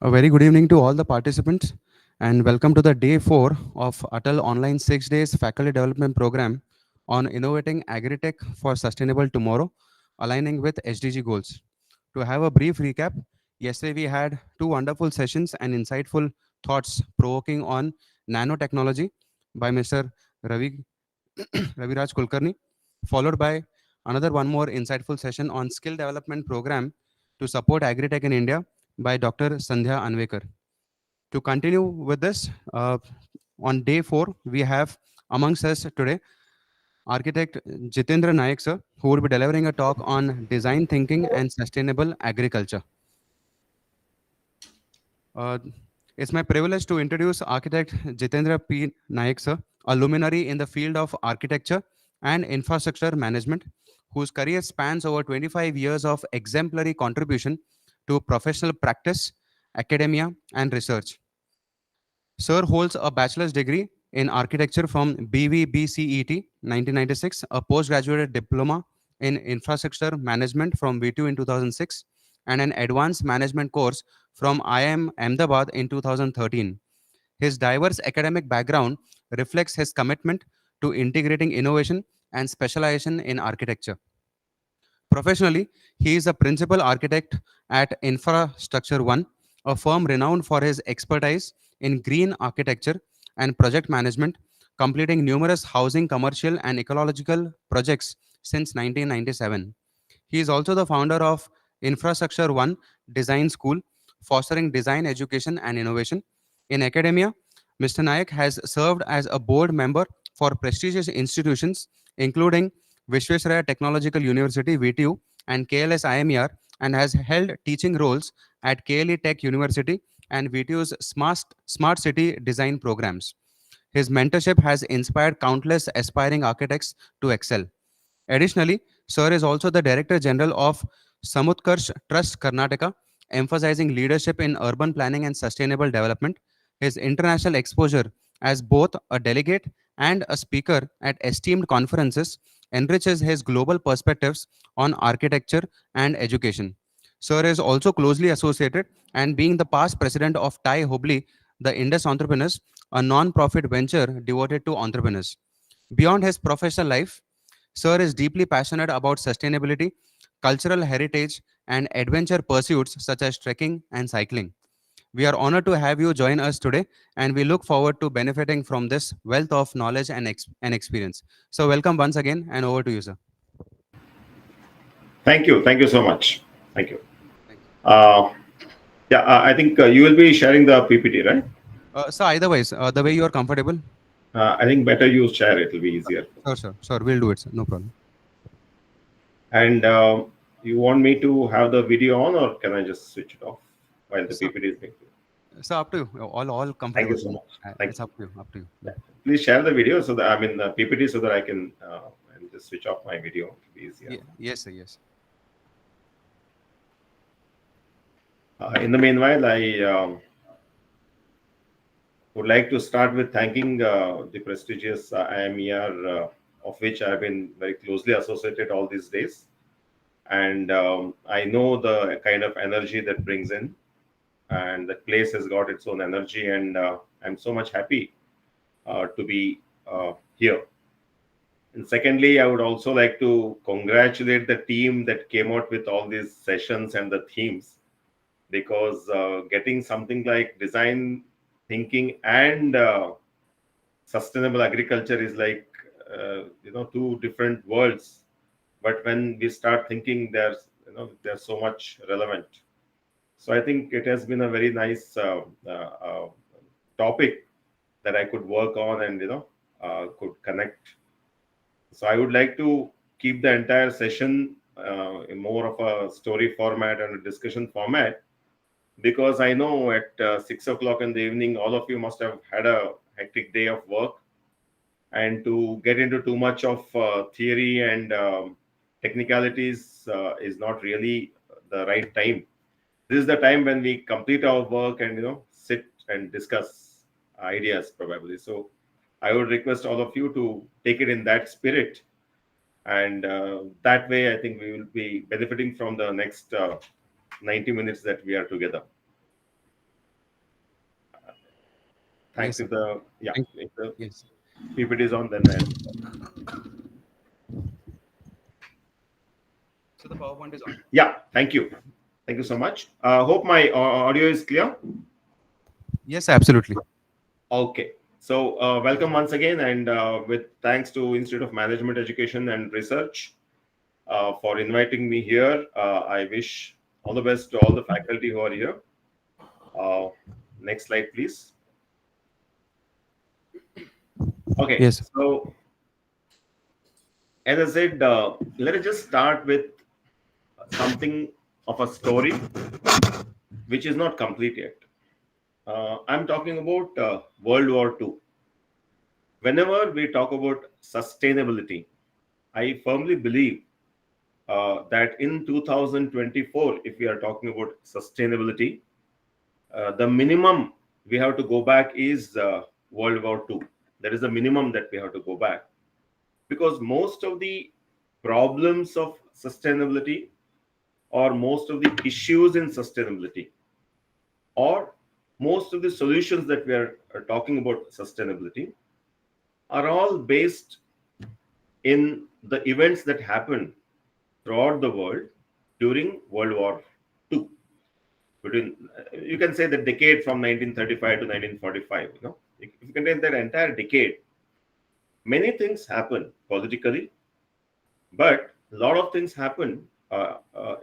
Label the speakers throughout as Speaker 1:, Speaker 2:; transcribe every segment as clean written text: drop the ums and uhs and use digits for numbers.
Speaker 1: A very good evening to all the participants and welcome to the day 4 of Atal Online 6 Days Faculty Development Program on Innovating Agritech for Sustainable Tomorrow, aligning with SDG goals. To have a brief recap, yesterday we had two wonderful sessions and insightful thoughts provoking on nanotechnology by Mr. Ravi Raviraj Kulkarni, followed by another one more insightful session on skill development program to support agritech in India by Dr. Sandhya Anvekar. To continue with this, on day 4, we have amongst us today architect Jitendra Nayak sir, who will be delivering a talk on design thinking and sustainable agriculture. Uh, it's my privilege to introduce architect Jitendra P. Nayak sir, a luminary in the field of architecture and infrastructure management, whose career spans over 25 years of exemplary contribution to professional practice, academia, and research. Sir holds a bachelor's degree in architecture from BVBCET 1996, a postgraduate diploma in infrastructure management from V2 in 2006, and an advanced management course from IIM Ahmedabad in 2013. His diverse academic background reflects his commitment to integrating innovation and specialization in architecture. Professionally, he is a principal architect at Infrastructure One, a firm renowned for his expertise in green architecture and project management, completing numerous housing, commercial, and ecological projects since 1997. He is also the founder of Infrastructure One Design School, fostering design education and innovation. In academia, Mr. Nayak has served as a board member for prestigious institutions, including Vishwesvaraya Technological University (VTU) and KLS IMER, and has held teaching roles at KLE Tech University and VTU's Smart City Design programs. His mentorship has inspired countless aspiring architects to excel. Additionally, Sir is also the Director General of Samutkarsh Trust Karnataka, emphasizing leadership in urban planning and sustainable development. His international exposure as both a delegate and a speaker at esteemed conferences enriches his global perspectives on architecture and education. Sir is also closely associated and being the past president of TAI Hubli, the Indus Entrepreneurs, a non-profit venture devoted to entrepreneurs. Beyond his professional life, Sir is deeply passionate about sustainability, cultural heritage, and adventure pursuits such as trekking and cycling. We are honored to have you join us today, and we look forward to benefiting from this wealth of knowledge and experience. So, welcome once again, and over to you, sir.
Speaker 2: Thank you. Thank you so much. Thank you.
Speaker 1: Thank you.
Speaker 2: Uh, yeah, I think you will be sharing the PPT, right?
Speaker 1: So, either ways, the way you are comfortable.
Speaker 2: I think better you share, it will be easier.
Speaker 1: Sure, sir. Sure, we'll do it, sir. No problem.
Speaker 2: And you want me to have the video on, or can I just switch it off while the
Speaker 1: So,
Speaker 2: PPT is being?
Speaker 1: so up to you. All
Speaker 2: Thank you
Speaker 1: comfortable.
Speaker 2: so much. Thank
Speaker 1: It's
Speaker 2: you.
Speaker 1: up to you. Up to you.
Speaker 2: Yeah. Please share the video so that I mean the PPT so that I can and just switch off my video. It will be easier.
Speaker 1: Yes, sir. Yes.
Speaker 2: In the meanwhile, I would like to start with thanking the prestigious IMER, of which I've been very closely associated all these days. And I know the kind of energy that brings in, and the place has got its own energy. And I'm so much happy to be here. And secondly, I would also like to congratulate the team that came out with all these sessions and the themes, because getting something like design thinking and sustainable agriculture is like two different worlds, but when we start thinking, they're so much relevant. So I think it has been a very nice topic that I could work on and could connect. So I would like to keep the entire session in more of a story format and a discussion format, because I know at 6 o'clock in the evening, all of you must have had a hectic day of work, and to get into too much of theory and technicalities is not really the right time. This is the time when we complete our work and sit and discuss ideas probably. So I would request all of you to take it in that spirit, and that way I think we will be benefiting from the next 90 minutes that we are together. Thanks.
Speaker 1: Yes,
Speaker 2: If
Speaker 1: sir.
Speaker 2: the yeah,
Speaker 1: Thank
Speaker 2: if the
Speaker 1: Yes.
Speaker 2: PPT is on, then
Speaker 1: So the PowerPoint is on.
Speaker 2: yeah. Thank you. Thank you so
Speaker 1: Yes.
Speaker 2: much. Hope my audio is clear.
Speaker 1: Yes, absolutely.
Speaker 2: Okay. So welcome once again, and with thanks to Institute of Management Education and Research for inviting me here. I wish all the best to all the faculty who are here. Uh, Next slide, please. Okay.
Speaker 1: Yes.
Speaker 2: So as I said, let us just start with something of a story which is not complete yet. I'm talking about World War II. Whenever we talk about sustainability, I firmly believe that in 2024, if we are talking about sustainability, the minimum we have to go back is World War II. That is the minimum that we have to go back, because most of the problems of sustainability, or most of the issues in sustainability, or most of the solutions that we are talking about sustainability, are all based in the events that happened throughout the world during World War II. Between, you can say the decade from 1935 to 1945. If you can take that entire decade, many things happen politically, but a lot of things happen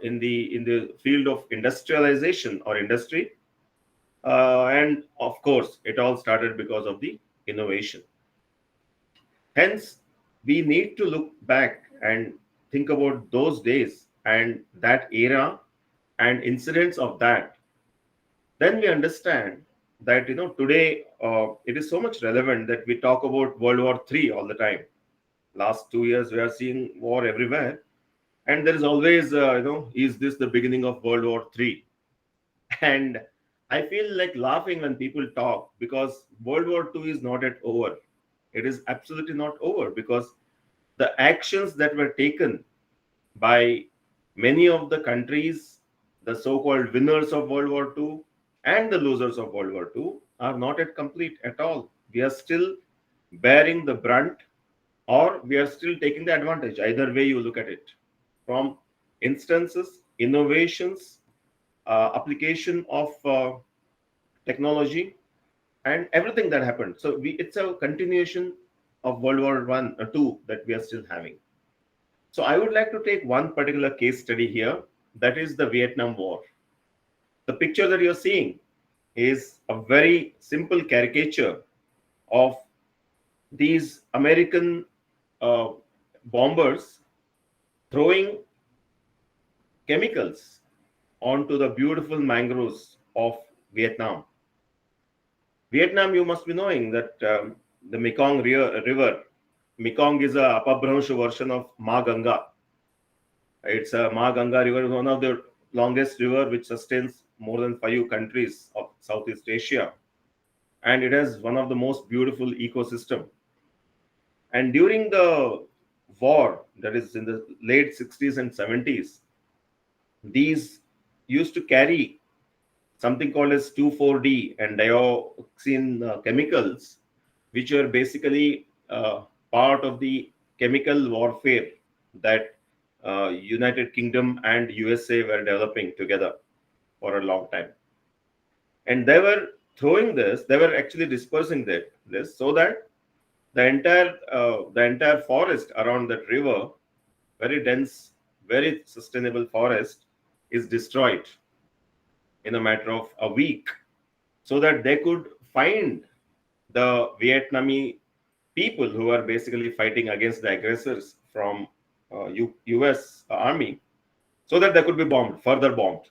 Speaker 2: in the field of industrialization or industry, and of course, it all started because of the innovation. Hence, we need to look back and think about those days and that era and incidents of that. Then we understand that today it is so much relevant that we talk about World War III all the time. Last 2 years we are seeing war everywhere, and there is always is this the beginning of World War III? And I feel like laughing when people talk, because World War II is not yet over. It is absolutely not over, because the actions that were taken by many of the countries, the so-called winners of World War II and the losers of World War II, are not yet complete at all. We are still bearing the brunt, or we are still taking the advantage, either way you look at it, from instances, innovations, application of technology, and everything that happened. So it's a continuation of World War One or Two that we are still having. So I would like to take one particular case study here, that is the Vietnam War. The picture that you're seeing is a very simple caricature of these American uh, bombers throwing chemicals onto the beautiful mangroves of Vietnam. Vietnam, you must be knowing that the Mekong River, Mekong is a Apabhransh version of Ma Ganga. It's a Ma Ganga River, one of the longest river which sustains more than 5 countries of Southeast Asia, and it has one of the most beautiful ecosystem. And during the war, that is in the late 60s and 70s, these used to carry something called as 2,4-D and dioxin chemicals, which are basically part of the chemical warfare that United Kingdom and USA were developing together for a long time. And they were throwing this, they were actually dispersing this, so that the entire forest around that river, very dense, very sustainable forest, is destroyed in a matter of a week, so that they could find the Vietnamese people who are basically fighting against the aggressors from US army, so that they could be bombed, further bombed.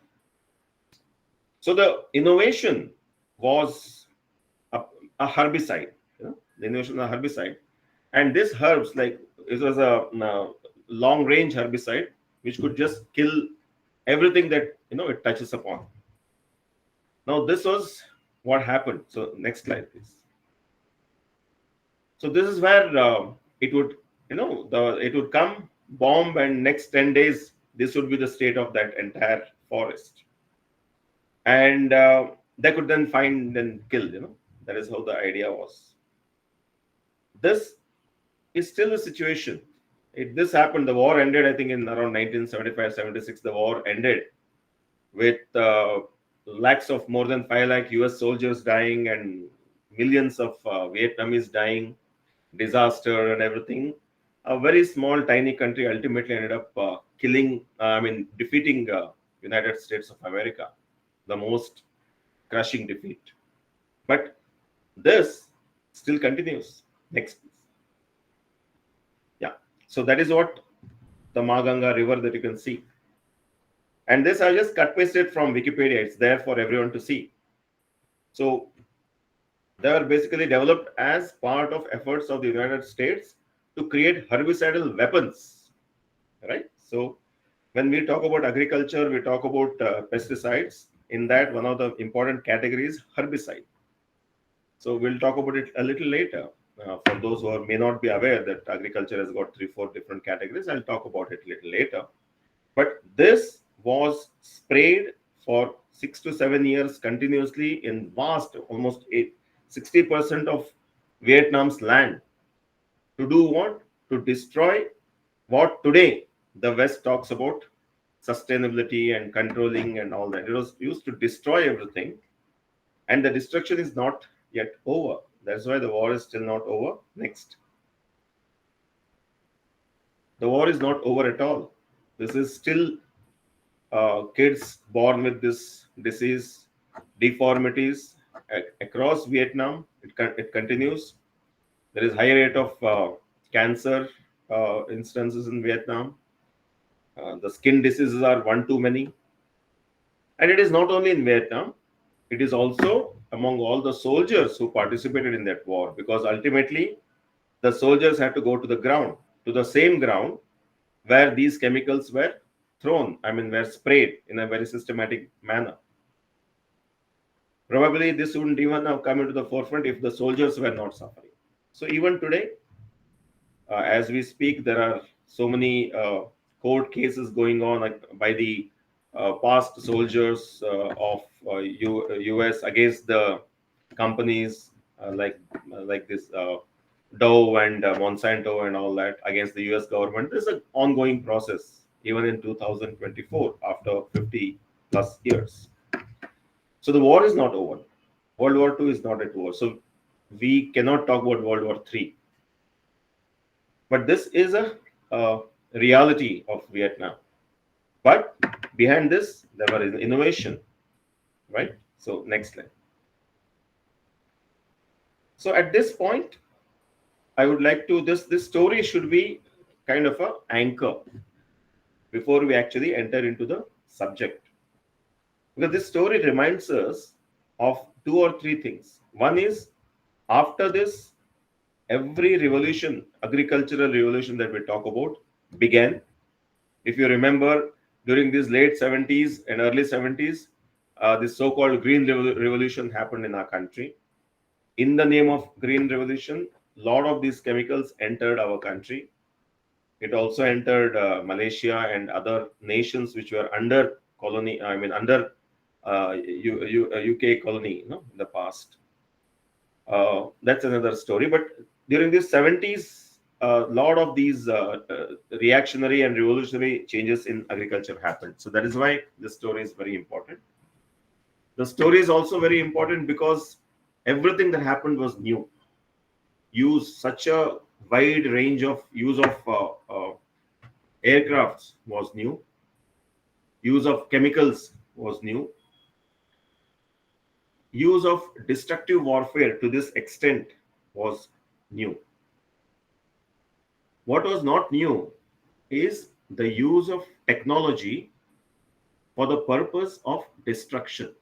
Speaker 2: So the innovation was a, a herbicide, the innovation of a herbicide. And this herbs, like, it was a long range herbicide which could just kill everything that it touches upon. Now this was what happened. So next slide, please. So this is where it would, it would come, bomb, and next 10 days, this would be the state of that entire forest. And they could then find and kill. That is how the idea was. This is still the situation. This happened, the war ended, I think, in around 1975-76. The war ended with lakhs of more than 5 lakh US soldiers dying and millions of Vietnamese dying, disaster and everything. A very small, tiny country ultimately ended up defeating United States of America, the most crushing defeat. But this still continues. Next, please. Yeah. So that is what the Maganga River that you can see. And this I just cut pasted from Wikipedia. It's there for everyone to see. So they were basically developed as part of efforts of the United States to create herbicidal weapons, right? So when we talk about agriculture, we talk about pesticides. In that, one of the important categories, herbicide. So we'll talk about it a little later. For those who may not be aware that agriculture has got 3-4 different categories, I'll talk about it a little later. But this was sprayed for 6 to 7 years continuously in vast, almost 60% of Vietnam's land. To do what? To destroy what today the West talks about sustainability and controlling and all that. It was used to destroy everything, and the destruction is not yet over. That's why the war is still not over. Next. The war is not over at all. This is still kids born with this disease, deformities across Vietnam. It continues. There is high rate of cancer instances in Vietnam. The skin diseases are one too many. And it is not only in Vietnam, it is also among all the soldiers who participated in that war, because ultimately the soldiers had to go to the ground, to the same ground where these chemicals were thrown, were sprayed in a very systematic manner. Probably this wouldn't even have come into the forefront if the soldiers were not suffering. So even today, as we speak, there are so many court cases going on by the past soldiers of US against the companies like this Dow and Monsanto and all that against the US government. This is an ongoing process even in 2024 after 50 plus years. So the war is not over. World War II is not at war. So we cannot talk about World War III. But this is a reality of Vietnam. But behind this, there was innovation, right? So next slide. So at this point, I would like to, this story should be kind of an anchor before we actually enter into the subject. Because this story reminds us of 2 or 3 things. One is, after this, every revolution, agricultural revolution that we talk about began. If you remember, during these late 70s and early 70s, this so-called Green Revolution happened in our country. In the name of Green Revolution, a lot of these chemicals entered our country. It also entered Malaysia and other nations which were under colony, under UK colony, in the past. That's another story. But during the 70s, a lot of these reactionary and revolutionary changes in agriculture happened. So that is why this story is very important. The story is also very important because everything that happened was new. Such a wide range of use of aircrafts was new. Use of chemicals was new. Use of destructive warfare to this extent was new. What was not new is the use of technology for the purpose of destruction.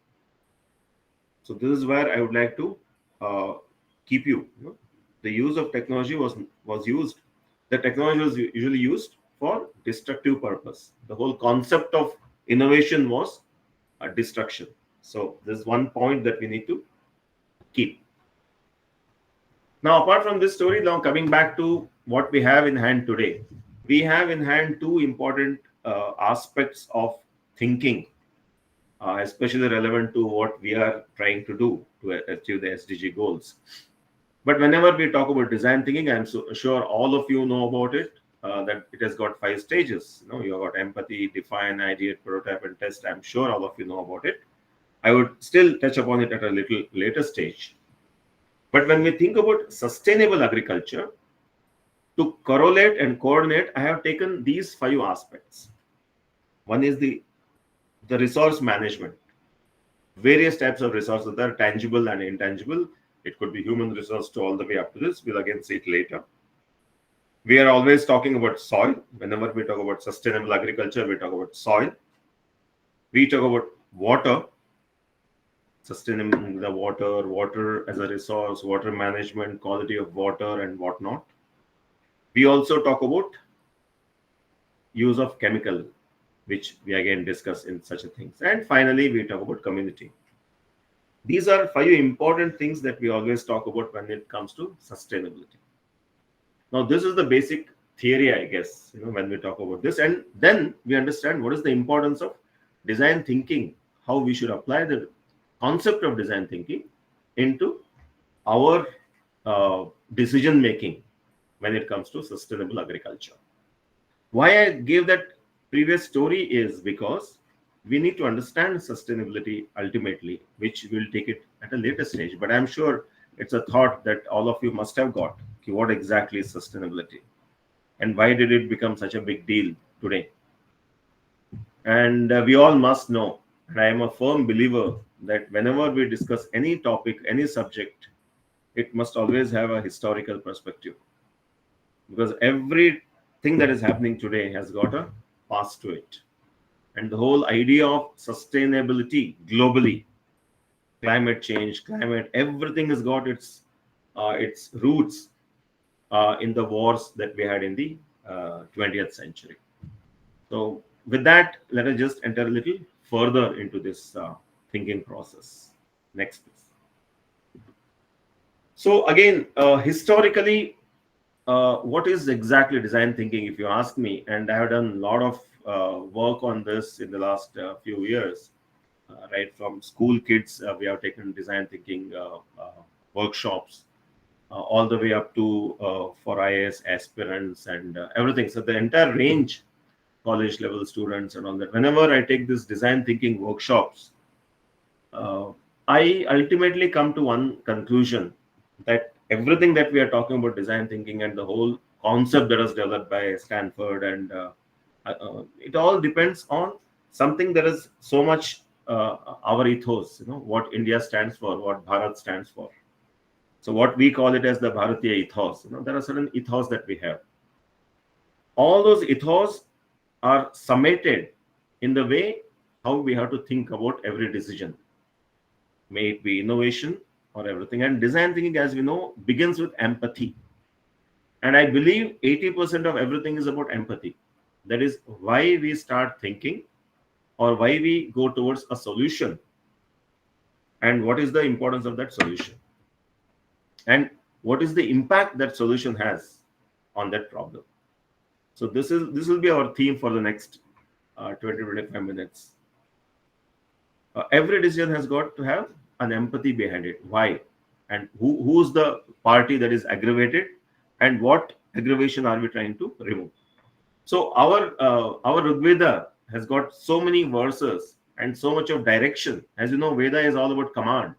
Speaker 2: So this is where I would like to keep you. The use of technology was used. The technology was usually used for destructive purpose. The whole concept of innovation was destruction. So this is one point that we need to keep. Now, apart from this story, now coming back to what we have in hand today, we have in hand 2 important aspects of thinking especially relevant to what we are trying to do to achieve the SDG goals. But whenever we talk about design thinking, I'm sure all of you know about it. That it has got 5 stages. You have got empathy, define, ideate, prototype, and test. I'm sure all of you know about it. I would still touch upon it at a little later stage. But when we think about sustainable agriculture, to correlate and coordinate, I have taken these 5 aspects. One is the resource management. Various types of resources that are tangible and intangible. It could be human resource to all the way up to this. We'll again see it later. We are always talking about soil. Whenever we talk about sustainable agriculture, we talk about soil. We talk about water, sustaining the water as a resource, water management, quality of water, and whatnot. We also talk about use of chemical, which we again discuss in such a things. And finally, we talk about community. These are 5 important things that we always talk about when it comes to sustainability. Now, this is the basic theory, I guess, when we talk about this. And then we understand what is the importance of design thinking, how we should apply the concept of design thinking into our decision making when it comes to sustainable agriculture. Why I gave that previous story is because we need to understand sustainability ultimately, which we'll take it at a later stage. But I'm sure it's a thought that all of you must have got. What exactly is sustainability? And why did it become such a big deal today? And we all must know, and I am a firm believer that whenever we discuss any topic, any subject, it must always have a historical perspective. Because everything that is happening today has got a past to it. And the whole idea of sustainability globally, climate change, everything has got its roots in the wars that we had in the 20th century. So with that, let us just enter a little further into this thinking process. Next, please. So again, historically, what is exactly design thinking, if you ask me? And I have done a lot of work on this in the last few years. Right from school kids, we have taken design thinking workshops, all the way up to for IAS aspirants and everything. So the entire range, college level students and all that. Whenever I take this design thinking workshops, I ultimately come to one conclusion, that everything that we are talking about design thinking and the whole concept that was developed by Stanford and it all depends on something that is so much our ethos, what India stands for, what Bharat stands for. So what we call it as the Bharatiya ethos, there are certain ethos that we have. All those ethos are summated in the way how we have to think about every decision, may it be innovation or everything. And design thinking, as we know, begins with empathy. And I believe 80% of everything is about empathy. That is why we start thinking or why we go towards a solution, and what is the importance of that solution, and what is the impact that solution has on that problem. So this will be our theme for the next 20-25 minutes. Every decision has got to have an empathy behind it. Why? And who's the party that is aggravated, and what aggravation are we trying to remove? So our Rigveda has got so many verses and so much of direction. As you know, Veda is all about command.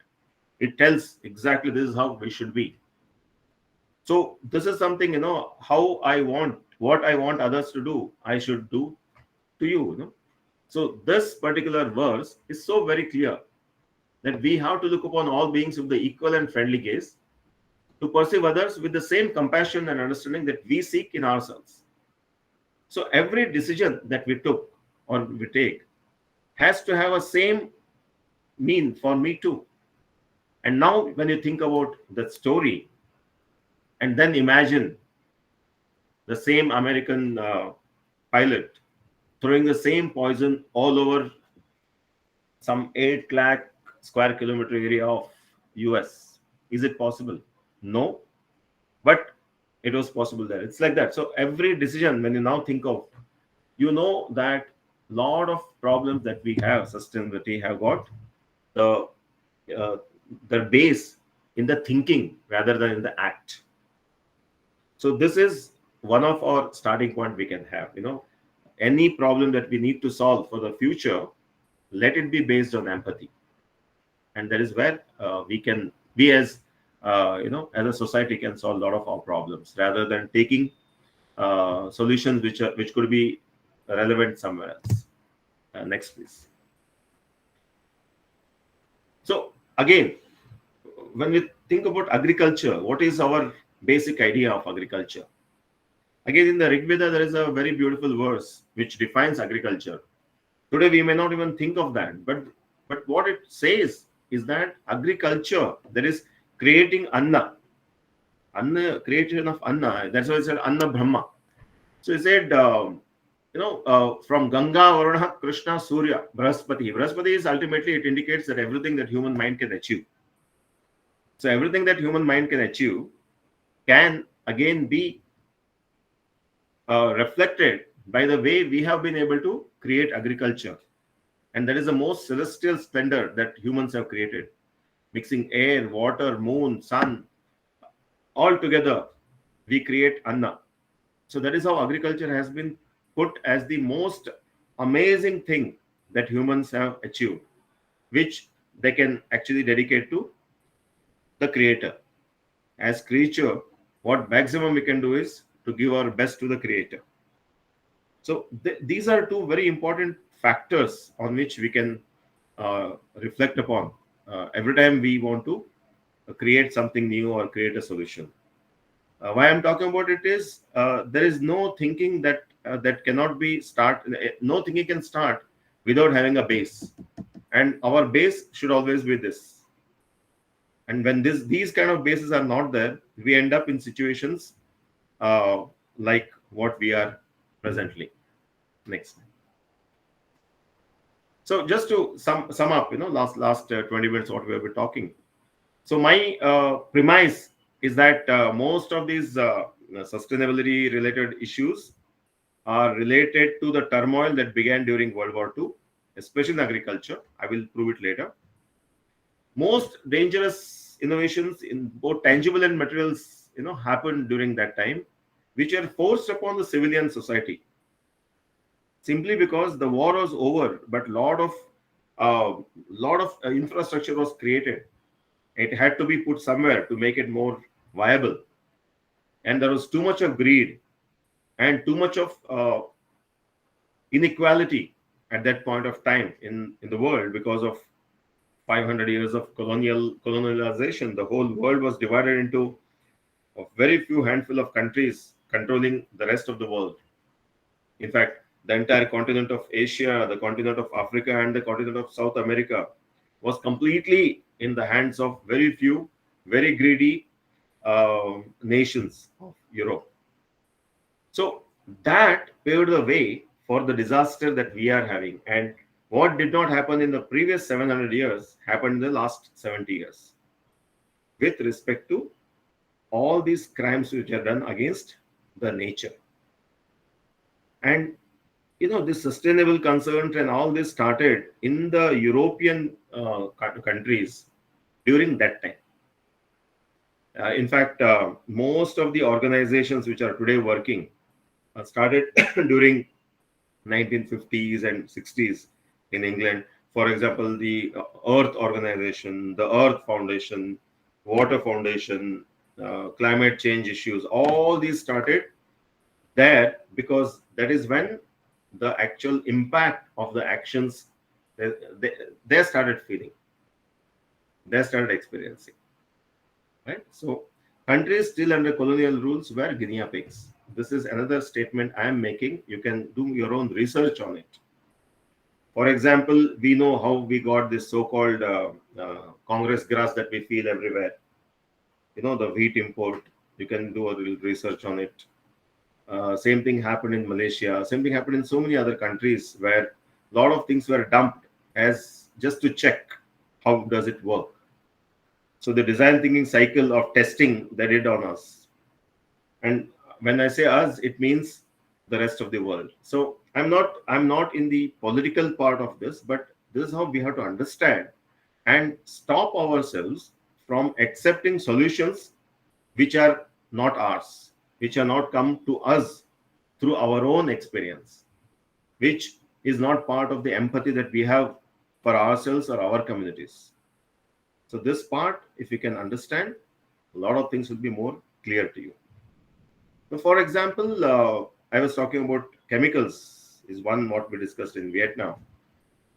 Speaker 2: It tells exactly this is how we should be. So this is something, how I want, what I want others to do, I should do to you. So this particular verse is so very clear that we have to look upon all beings with the equal and friendly gaze, to perceive others with the same compassion and understanding that we seek in ourselves. So every decision that we took or we take has to have a same mean for me too. And now when you think about that story, and then imagine the same American pilot throwing the same poison all over some 8 lakh square kilometer area of US. Is it possible? No. But it was possible there. It's like that. So every decision, when you now think of, that lot of problems that we have sustainability have got the uh, the base in the thinking rather than in the act. So this is one of our starting point we can have. Any problem that we need to solve for the future, let it be based on empathy, and that is where we can be as as a society can solve a lot of our problems rather than taking solutions which could be relevant somewhere else. Next, please. So again, when we think about agriculture, what is our basic idea of agriculture? Again, in the Rig Veda, there is a very beautiful verse which defines agriculture. Today, we may not even think of that, but what it says is that agriculture, that is creating anna, creation of anna. That's why it said Anna Brahma. So he said, from Ganga, Varuna, Krishna, Surya, Brahaspati. Brahaspati is ultimately, it indicates that everything that human mind can achieve. So everything that human mind can achieve can again be reflected by the way we have been able to create agriculture. And that is the most celestial splendor that humans have created. Mixing air, water, moon, sun, all together, we create Anna. So that is how agriculture has been put as the most amazing thing that humans have achieved, which they can actually dedicate to the creator. As creature, what maximum we can do is to give our best to the creator. So these are two very important factors on which we can reflect upon every time we want to create something new or create a solution. Why I'm talking about it is there is no thinking that cannot be start. No thinking can start without having a base, and our base should always be this. And when these kind of bases are not there, we end up in situations uh, like what we are presently. Next. So just to sum up, last 20 minutes what we have been talking. So my premise is that most of these sustainability related issues are related to the turmoil that began during World War II, especially in agriculture. I will prove it later. Most dangerous innovations in both tangible and materials, happened during that time, which are forced upon the civilian society simply because the war was over, but lot of infrastructure was created. It had to be put somewhere to make it more viable, and there was too much of greed and too much of inequality at that point of time in the world because of 500 years of colonialization. The whole world was divided into a very few handful of countries controlling the rest of the world. In fact, the entire continent of Asia, the continent of Africa, and the continent of South America was completely in the hands of very few, very greedy nations of Europe. So that paved the way for the disaster that we are having. And what did not happen in the previous 700 years happened in the last 70 years with respect to all these crimes which are done against the nature. And this sustainable concerns and all this started in the European countries during that time. In fact, most of the organizations which are today working started during 1950s and 60s in England. For example, the Earth Organization, the Earth Foundation, Water Foundation, climate change issues, all these started there because that is when the actual impact of the actions they started feeling, they started experiencing. Right? So countries still under colonial rules were guinea pigs. This is another statement I am making. You can do your own research on it. For example, we know how we got this so-called Congress grass that we feel everywhere. The wheat import. You can do a little research on it. Same thing happened in Malaysia. Same thing happened in so many other countries where a lot of things were dumped as just to check how does it work. So the design thinking cycle of testing they did on us. And when I say us, it means the rest of the world. So I'm not in the political part of this, but this is how we have to understand and stop ourselves from accepting solutions which are not ours, which are not come to us through our own experience, which is not part of the empathy that we have for ourselves or our communities. So this part, if you can understand, a lot of things will be more clear to you. So for example, I was talking about chemicals is one what we discussed in Vietnam.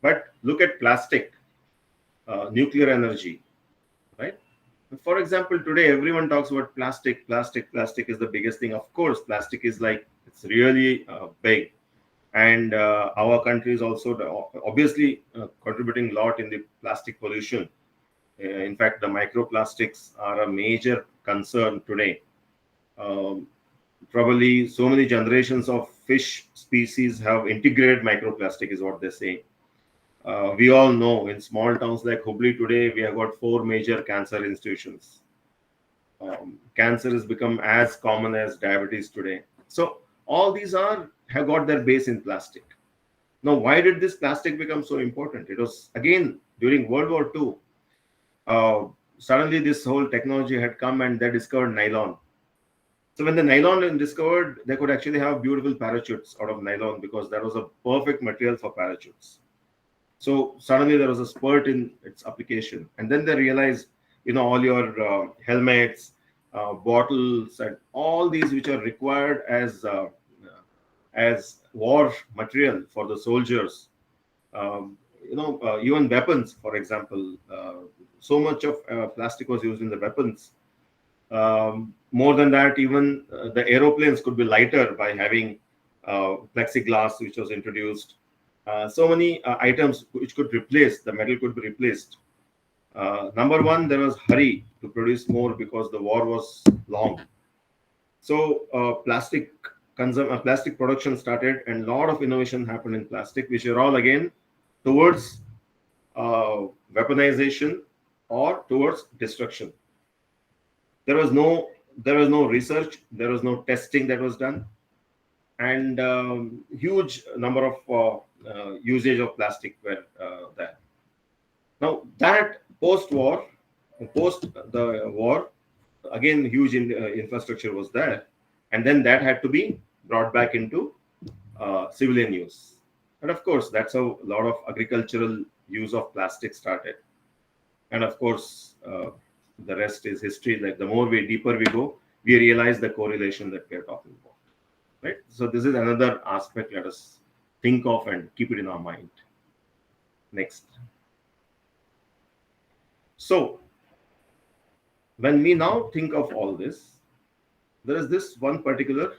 Speaker 2: But look at plastic, nuclear energy, right? For example, today everyone talks about plastic. Plastic is the biggest thing. Of course, plastic is like it's really big, and our country is also obviously contributing a lot in the plastic pollution. In fact, the microplastics are a major concern today. Um, Probably so many generations of fish species have integrated microplastic, is what they say. We all know in small towns like Hubli today, we have got four major cancer institutions. Cancer has become as common as diabetes today. So all these are have got their base in plastic. Now, why did this plastic become so important? It was again during World War II. Uh, Suddenly, this whole technology had come and they discovered nylon. So when the nylon was discovered, they could actually have beautiful parachutes out of nylon because that was a perfect material for parachutes. So suddenly there was a spurt in its application, and then they realized, all your helmets, bottles, and all these which are required as war material for the soldiers. Even weapons, for example, so much of plastic was used in the weapons. More than that, even the aeroplanes could be lighter by having plexiglass, which was introduced. So many items which could replace the metal could be replaced. Number one, there was hurry to produce more because the war was long. So plastic production started, and a lot of innovation happened in plastic, which are all again towards weaponization or towards destruction. There was no research, there was no testing that was done, and huge number of usage of plastic were there. Now that post the war, again huge infrastructure was there, and then that had to be brought back into civilian use. And of course, that's how a lot of agricultural use of plastic started. And of course, the rest is history. Like the more we deeper we go, we realize the correlation that we are talking about. Right. So this is another aspect. Let us think of and keep it in our mind. Next. So when we now think of all this, there is this one particular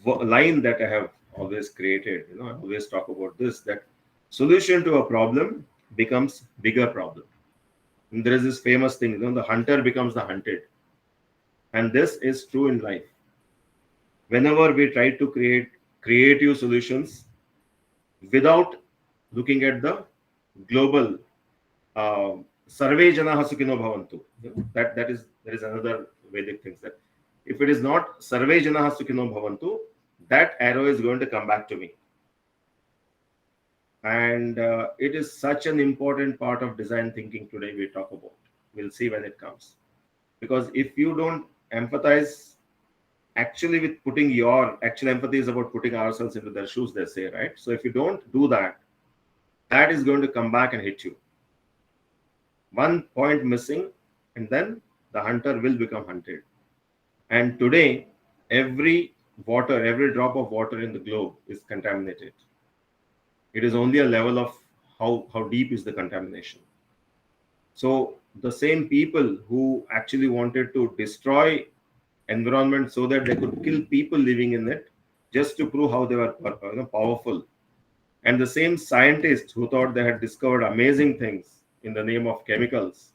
Speaker 2: line that I have always created. I always talk about this, that solution to a problem becomes bigger problem. And there is this famous thing, the hunter becomes the hunted. And this is true in life. Whenever we try to create creative solutions without looking at the global sarve janaha sukhino bhavantu, there is another Vedic thing that if it is not sarve janaha sukhino bhavantu, that arrow is going to come back to me. And it is such an important part of design thinking today we talk about. We'll see when it comes. Because if you don't empathize actually with putting your actual empathy is about putting ourselves into their shoes, they say, right? So if you don't do that, that is going to come back and hit you. One point missing, and then the hunter will become hunted. And today, every drop of water in the globe is contaminated. It is only a level of how deep is the contamination. So the same people who actually wanted to destroy environment so that they could kill people living in it just to prove how they were powerful, and the same scientists who thought they had discovered amazing things in the name of chemicals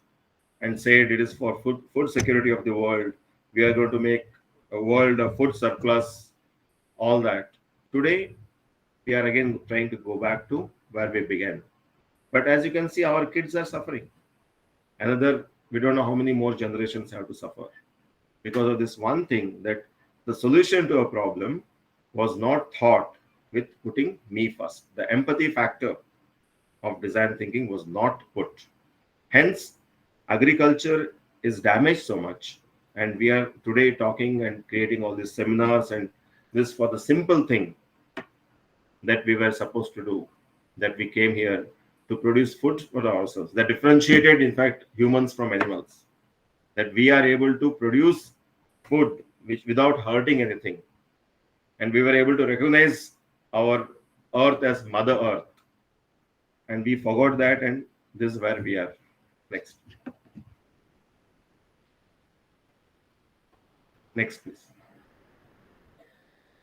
Speaker 2: and said it is for food security of the world, we are going to make a world of food surplus, all that. Today we are again trying to go back to where we began. But as you can see, our kids are suffering. We don't know how many more generations have to suffer because of this one thing, that the solution to a problem was not thought with putting me first. The empathy factor of design thinking was not put. Hence, agriculture is damaged so much. And we are today talking and creating all these seminars and this for the simple thing that we were supposed to do, that we came here to produce food for ourselves, that differentiated, in fact, humans from animals, that we are able to produce food which without hurting anything. And we were able to recognize our earth as Mother Earth. And we forgot that, and this is where we are. Next. Next, please.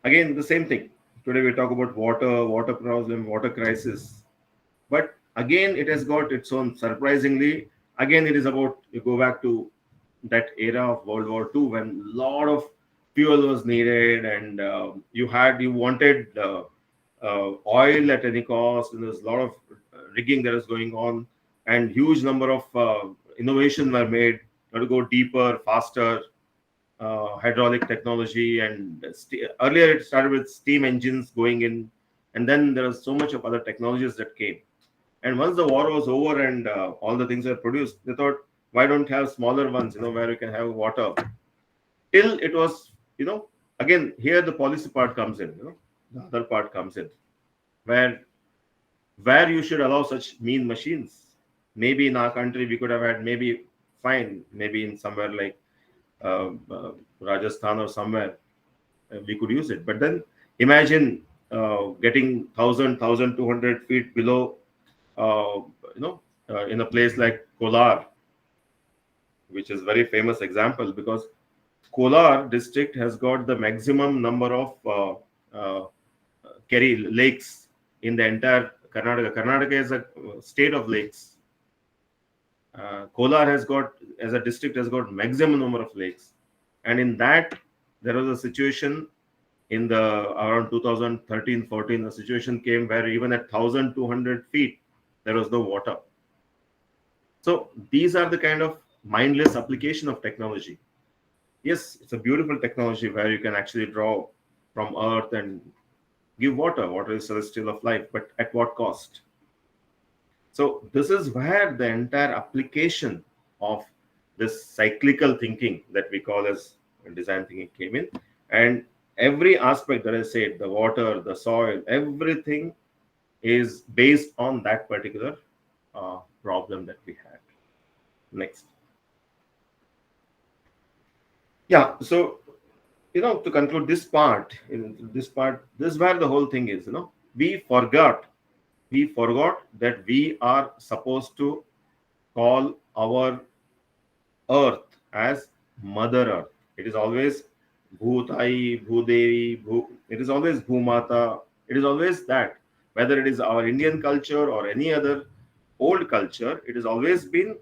Speaker 2: Again, the same thing. Today we talk about water problem, water crisis. But again, it has got its own, surprisingly, again, it is about, you go back to that era of World War II when a lot of fuel was needed, and you wanted oil at any cost, and there's a lot of rigging that is going on, and huge number of innovation were made to go deeper, faster, hydraulic technology, and earlier it started with steam engines going in, and then there was so much of other technologies that came. And once the war was over and all the things were produced, they thought, why don't have smaller ones, where we can have water? Till it was, again, here the policy part comes in, the other part comes in, where you should allow such mean machines. Maybe in our country we could have had, maybe fine, maybe in somewhere like Rajasthan or somewhere, we could use it. But then imagine getting 1,200 feet below, in a place like Kolar, which is very famous example, because Kolar district has got the maximum number of Kerry lakes in the entire Karnataka. Karnataka is a state of lakes. Kolar has got, as a district, has got maximum number of lakes, and in that there was a situation in the around 2013-14. A situation came where even at 1,200 feet there was no water. So these are the kind of mindless application of technology. Yes, it's a beautiful technology where you can actually draw from earth and give water. Water is celestial of life, but at what cost? So this is where the entire application of this cyclical thinking that we call as design thinking came in. And every aspect that I said, the water, the soil, everything is based on that particular problem that we had. Next. Yeah, so, to conclude this part, this is where the whole thing is, we forgot that we are supposed to call our earth as Mother Earth. It is always Bhutai, Bhudevi, it is always Bhumata. It is always that. Whether it is our Indian culture or any other old culture, it has always been,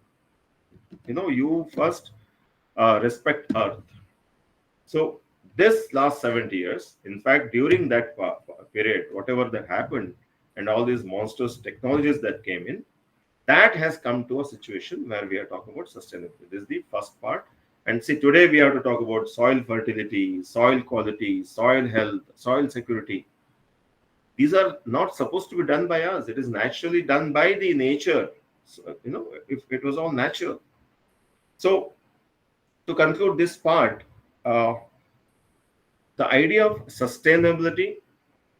Speaker 2: you first respect earth. So this last 70 years, in fact, during that period, whatever that happened, and all these monstrous technologies that came in, that has come to a situation where we are talking about sustainability. This is the first part. And see, today we have to talk about soil fertility, soil quality, soil health, soil security. These are not supposed to be done by us. It is naturally done by the nature. So, if it was all natural. So to conclude this part, the idea of sustainability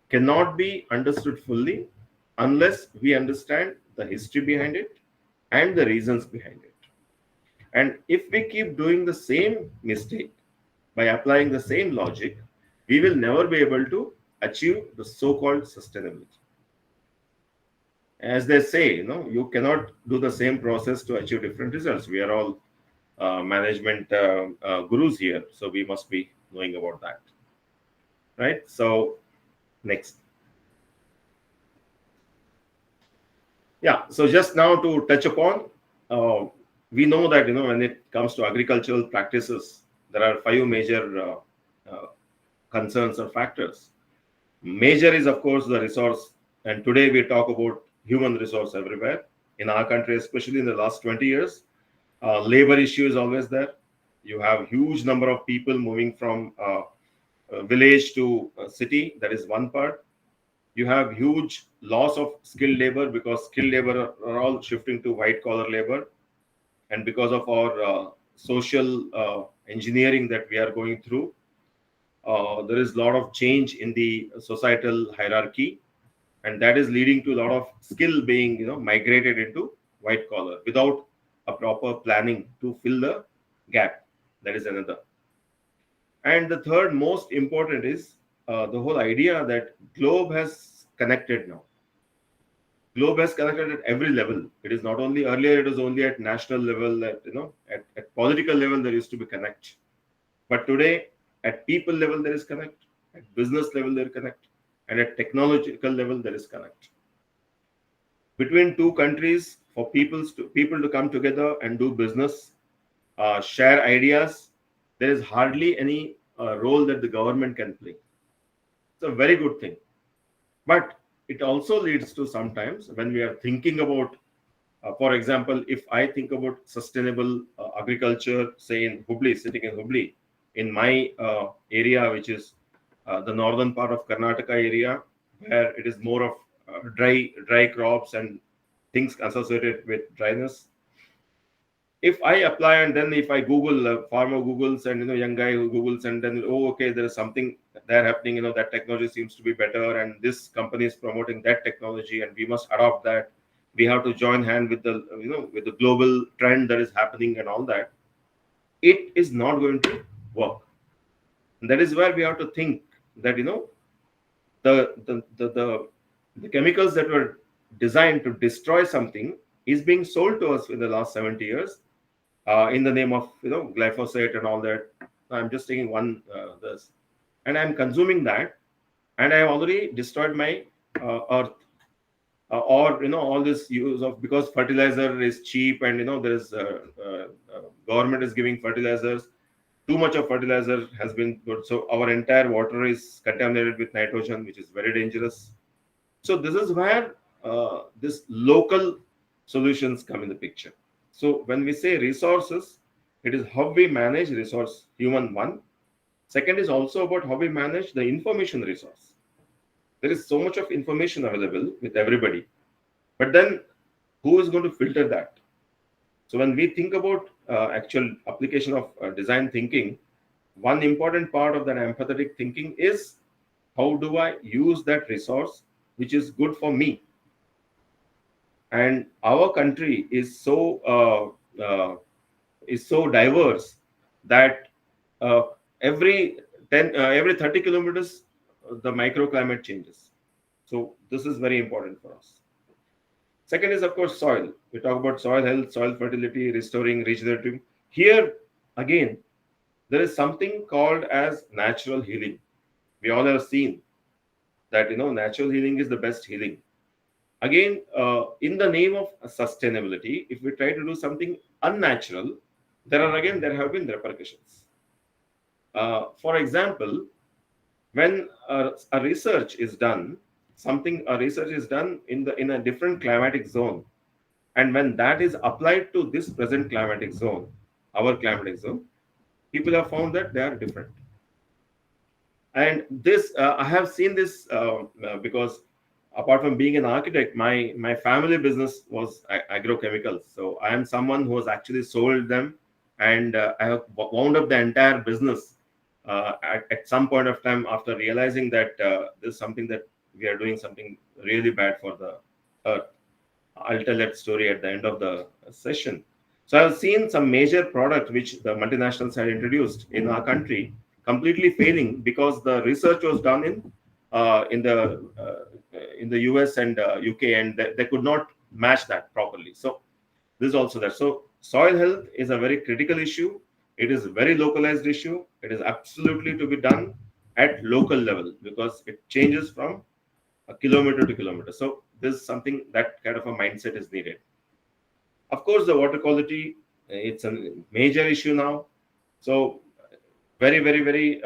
Speaker 2: cannot be understood fully unless we understand the history behind it and the reasons behind it. And if we keep doing the same mistake by applying the same logic, we will never be able to achieve the so-called sustainability. As they say, you cannot do the same process to achieve different results. We are all management gurus here, so we must be knowing about that. Right? So, next. Yeah, so just now to touch upon, we know that, when it comes to agricultural practices, there are 5 major concerns or factors. Major is, of course, the resource. And today we talk about human resource everywhere. In our country, especially in the last 20 years, labor issue is always there. You have huge number of people moving from village to city. That is one part. You have huge loss of skilled labor because skilled labor are all shifting to white collar labor, and because of our social engineering that we are going through, there is a lot of change in the societal hierarchy, and that is leading to a lot of skill being migrated into white collar without a proper planning to fill the gap. That is another. And the third most important is the whole idea that globe has connected now. Globe has connected at every level. It is not only earlier, it was only at national level, that at political level there used to be connect. But today, at people level there is connect, at business level there is connect, and at technological level there is connect. Between two countries, for people to come together and do business, share ideas, there is hardly any role that the government can play. It's a very good thing. But it also leads to sometimes when we are thinking about, for example, if I think about sustainable agriculture, say in Hubli, sitting in Hubli, in my area, which is the northern part of Karnataka area, where it is more of dry crops and things associated with dryness. If I apply and then if I Google, farmer Googles and young guy who Googles and then okay, there is something there happening, that technology seems to be better and this company is promoting that technology and we must adopt that. We have to join hand with the with the global trend that is happening and all that. It is not going to work. And that is where we have to think that the chemicals that were designed to destroy something is being sold to us in the last 70 years in the name of glyphosate and all that. I'm just taking one this, and I'm consuming that, and I have already destroyed my earth. Or all this use of, because fertilizer is cheap and there is government is giving fertilizers, too much of fertilizer has been good, so our entire water is contaminated with nitrogen, which is very dangerous. So this is where this local solutions come in the picture. So when we say resources, it is how we manage resource, human one. Second is also about how we manage the information resource. There is so much of information available with everybody, but then who is going to filter that? So when we think about actual application of design thinking, one important part of that empathetic thinking is how do I use that resource which is good for me? And our country is so diverse that uh, every every 30 kilometers the microclimate changes. So this is very important for us. Second is, of course, soil. We talk about soil health, soil fertility, restoring regenerative. Here, again, there is something called as natural healing. We all have seen that, natural healing is the best healing. Again, in the name of sustainability, if we try to do something unnatural, there have been repercussions. For example, when a research is done, a research is done in a different climatic zone, and when that is applied to this present climatic zone, our climatic zone, people have found that they are different. And this I have seen this because apart from being an architect, my family business was agrochemicals. So I am someone who has actually sold them, and I have wound up the entire business at some point of time after realizing that this is something that we are doing something really bad for the earth. I'll tell that story at the end of the session. So I've seen some major product which the multinationals had introduced in our country completely failing because the research was done in the US and UK, and they could not match that properly. So this is also there. So soil health is a very critical issue. It is a very localized issue. It is absolutely to be done at local level because it changes from a kilometer to kilometer. So this is something that kind of a mindset is needed. Of course, the water quality, it's a major issue now. So very, very, very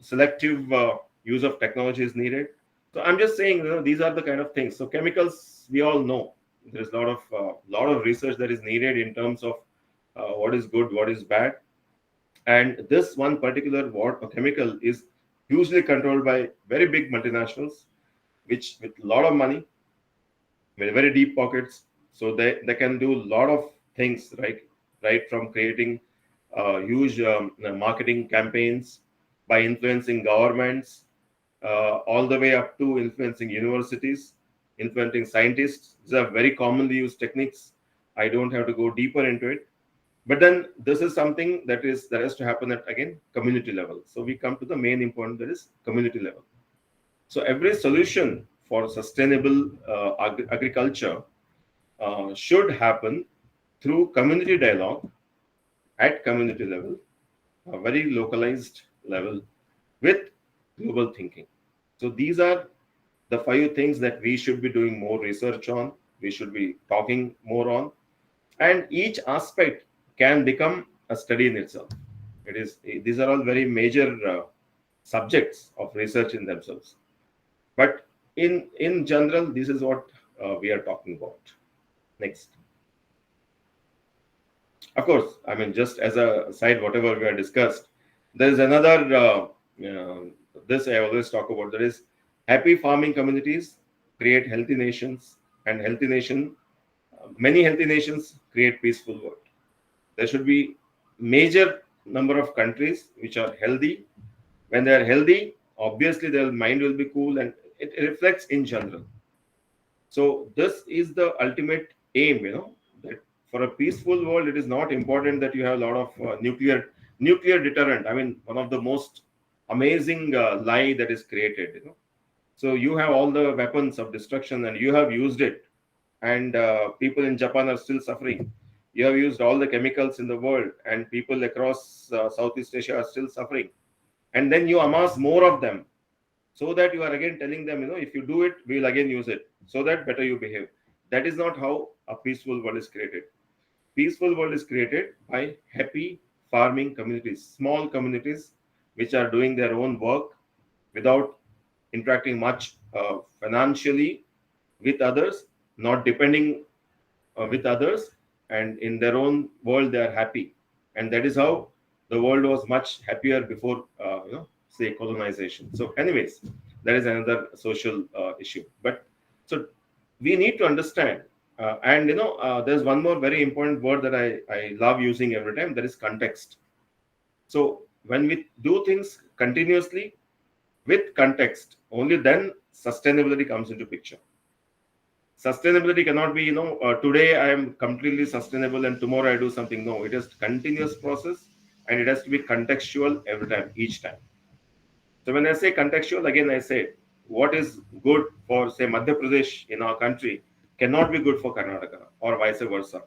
Speaker 2: selective use of technology is needed. So I'm just saying, these are the kind of things. So chemicals, we all know there is a lot of research that is needed in terms of what is good, what is bad, and this one particular chemical is hugely controlled by very big multinationals. which with a lot of money, with very deep pockets. So they can do a lot of things, right from creating huge marketing campaigns by influencing governments, all the way up to influencing universities, influencing scientists. These are very commonly used techniques. I don't have to go deeper into it. But then this is something that has to happen at, again, community level. So we come to the main important, that is community level. So every solution for sustainable agriculture should happen through community dialogue at community level, a very localized level, with global thinking. So these are the five things that we should be doing more research on, we should be talking more on, and each aspect can become a study in itself. It is These are all very major subjects of research in themselves. But in general, this is what we are talking about. Next. Of course, I mean, just as a side, whatever we have discussed, there is another, this I always talk about, that is happy farming communities create healthy nations, and many healthy nations create peaceful world. There should be major number of countries which are healthy. When they are healthy, obviously their mind will be cool, and it reflects in general. So this is the ultimate aim, that for a peaceful world, it is not important that you have a lot of nuclear deterrent. I mean, one of the most amazing lie that is created. So you have all the weapons of destruction, and you have used it, and people in Japan are still suffering. You have used all the chemicals in the world, and people across Southeast Asia are still suffering. And then you amass more of them, so that you are again telling them, if you do it, we will again use it, so that better you behave. That is not how a peaceful world is created. Peaceful world is created by happy farming communities, small communities which are doing their own work without interacting much financially with others, not depending with others, and in their own world they are happy. And that is how the world was much happier before, say, colonization. So anyways, that is another social issue. But so we need to understand, and there's one more very important word that I love using every time, that is context. So when we do things continuously with context, only then sustainability comes into picture. Sustainability cannot be, today I am completely sustainable and tomorrow I do something. No, it is continuous process, and it has to be contextual every time, each time. So when I say contextual, again I say, what is good for, say, Madhya Pradesh in our country cannot be good for Karnataka, or vice versa.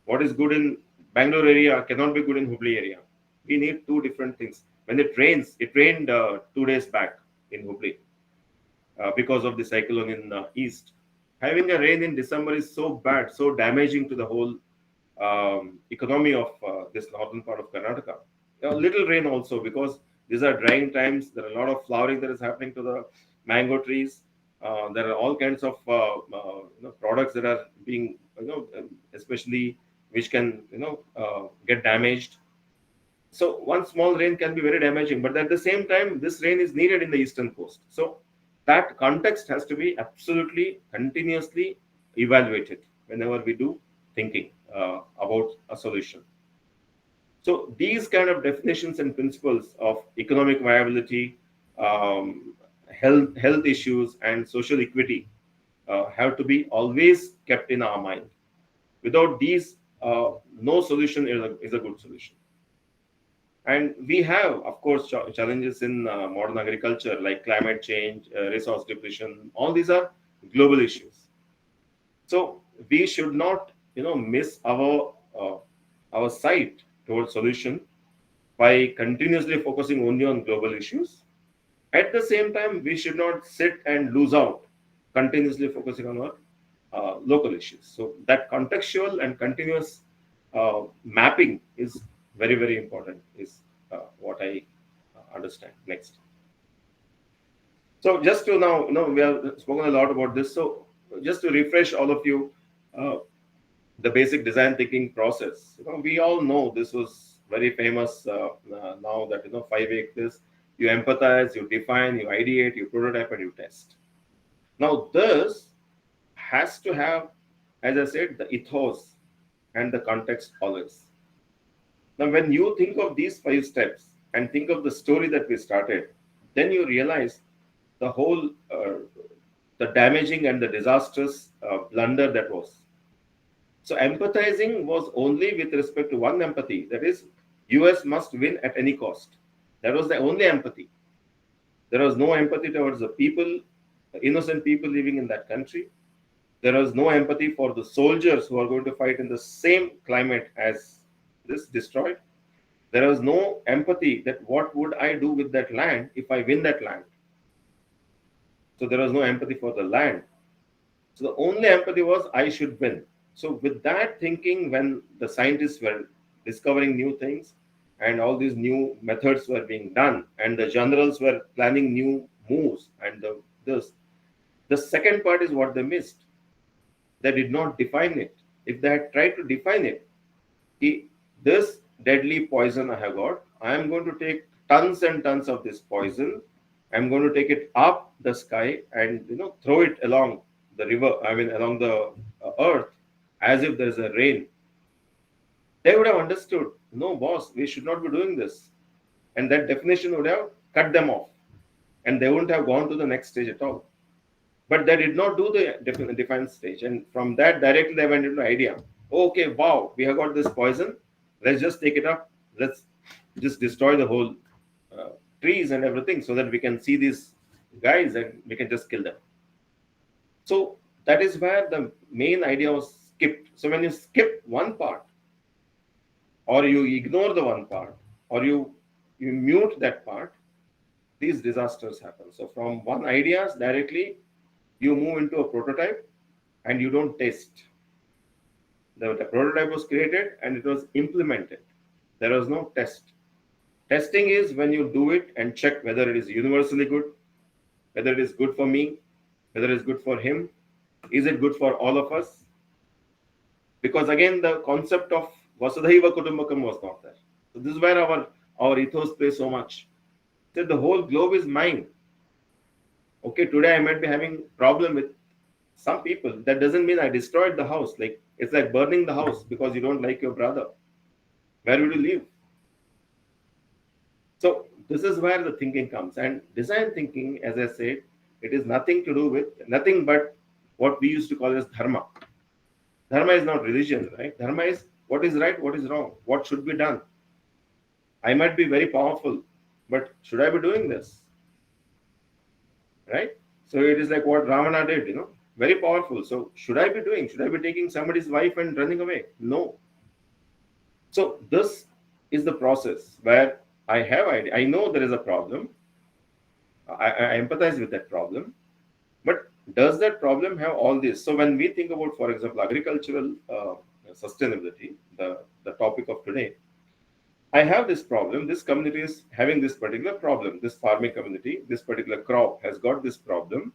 Speaker 2: What is good in Bangalore area cannot be good in Hubli area. We need two different things. When it rained 2 days back in Hubli because of the cyclone in east. Having a rain in December is so bad, so damaging to the whole economy of this northern part of Karnataka. A little rain also, because these are drying times. There are a lot of flowering that is happening to the mango trees. There are all kinds of products that are being, especially which can, get damaged. So one small rain can be very damaging, but at the same time, this rain is needed in the eastern coast. So that context has to be absolutely continuously evaluated whenever we do thinking about a solution. So these kind of definitions and principles of economic viability, health issues, and social equity have to be always kept in our mind. Without these, no solution is a good solution. And we have, of course, challenges in modern agriculture, like climate change, resource depletion. All these are global issues. So we should not, miss our sight towards solution by continuously focusing only on global issues. At the same time, we should not sit and lose out, continuously focusing on our local issues. So that contextual and continuous mapping is very, very important, is what I understand. Next. So just to now, we have spoken a lot about this. So just to refresh all of you, uh, the basic design thinking process. We all know this was very famous now that, 5 8 this. You empathize, you define, you ideate, you prototype, and you test. Now, this has to have, as I said, the ethos and the context always. Now, when you think of these 5 steps and think of the story that we started, then you realize the whole, the damaging and the disastrous blunder that was. So, empathizing was only with respect to one empathy, that is, US must win at any cost. That was the only empathy. There was no empathy towards the people, innocent people living in that country. There was no empathy for the soldiers who are going to fight in the same climate as this destroyed. There was no empathy that what would I do with that land if I win that land. So there was no empathy for the land. So the only empathy was I should win. So with that thinking, when the scientists were discovering new things and all these new methods were being done, and the generals were planning new moves, and the second part is what they missed. They did not define it. If they had tried to define it, this deadly poison I have got, I am going to take tons and tons of this poison. I'm going to take it up the sky and throw it along the river. I mean, along the earth, as if there is a rain. They would have understood. No, boss, we should not be doing this, and that definition would have cut them off, and they wouldn't have gone to the next stage at all. But they did not do the defined stage, and from that directly they went into idea. Okay, wow, we have got this poison. Let's just take it up. Let's just destroy the whole trees and everything so that we can see these guys and we can just kill them. So that is where the main idea was skipped. So when you skip one part, or you ignore the one part, or you mute that part, these disasters happen. So from one ideas directly, you move into a prototype and you don't test. The prototype was created and it was implemented. There was no test. Testing is when you do it and check whether it is universally good, whether it is good for me, whether it is good for him, is it good for all of us? Because again, the concept of Vasudhaiva Kutumbakam was not there. So this is where our ethos plays so much. That the whole globe is mine. Okay, today I might be having problem with some people. That doesn't mean I destroyed the house. Like it's like burning the house because you don't like your brother. Where will you live? So this is where the thinking comes. And design thinking, as I said, it is nothing to do with nothing but what we used to call as dharma. Dharma is not religion, right? Dharma is what is right, what is wrong, what should be done. I might be very powerful, but should I be doing this? Right? So it is like what Ravana did, very powerful. So should I be doing? Should I be taking somebody's wife and running away? No. So this is the process where I have idea. I know there is a problem. I empathize with that problem. But does that problem have all this? So when we think about, for example, agricultural sustainability, the topic of today, I have this problem. This community is having this particular problem. This farming community, this particular crop has got this problem.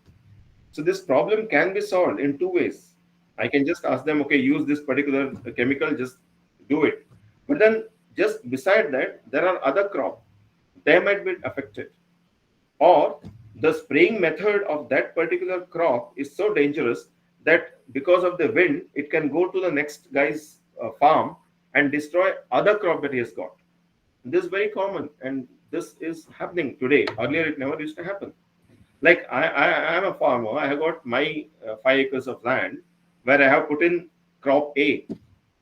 Speaker 2: So this problem can be solved in 2 ways. I can just ask them, okay, use this particular chemical, just do it. But then just beside that, there are other crops. They might be affected. Or the spraying method of that particular crop is so dangerous that because of the wind, it can go to the next guy's farm and destroy other crop that he has got. This is very common, and this is happening today. Earlier, it never used to happen. Like I am a farmer. I have got my 5 acres of land where I have put in crop A.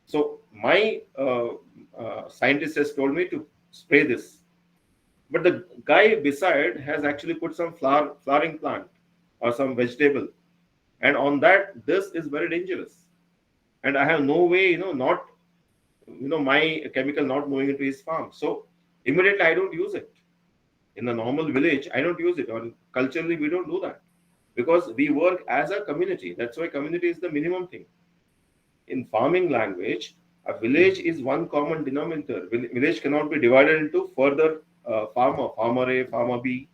Speaker 2: So my scientist has told me to spray this, but the guy beside has actually put some flowering plant or some vegetable, and on that this is very dangerous, and I have no way, not my chemical not moving into his farm. So immediately I don't use it. In the normal village, I don't use it, or culturally we don't do that because we work as a community. That's why community is the minimum thing. In farming language, a village is one common denominator. Village cannot be divided into further farmer A, farmer B,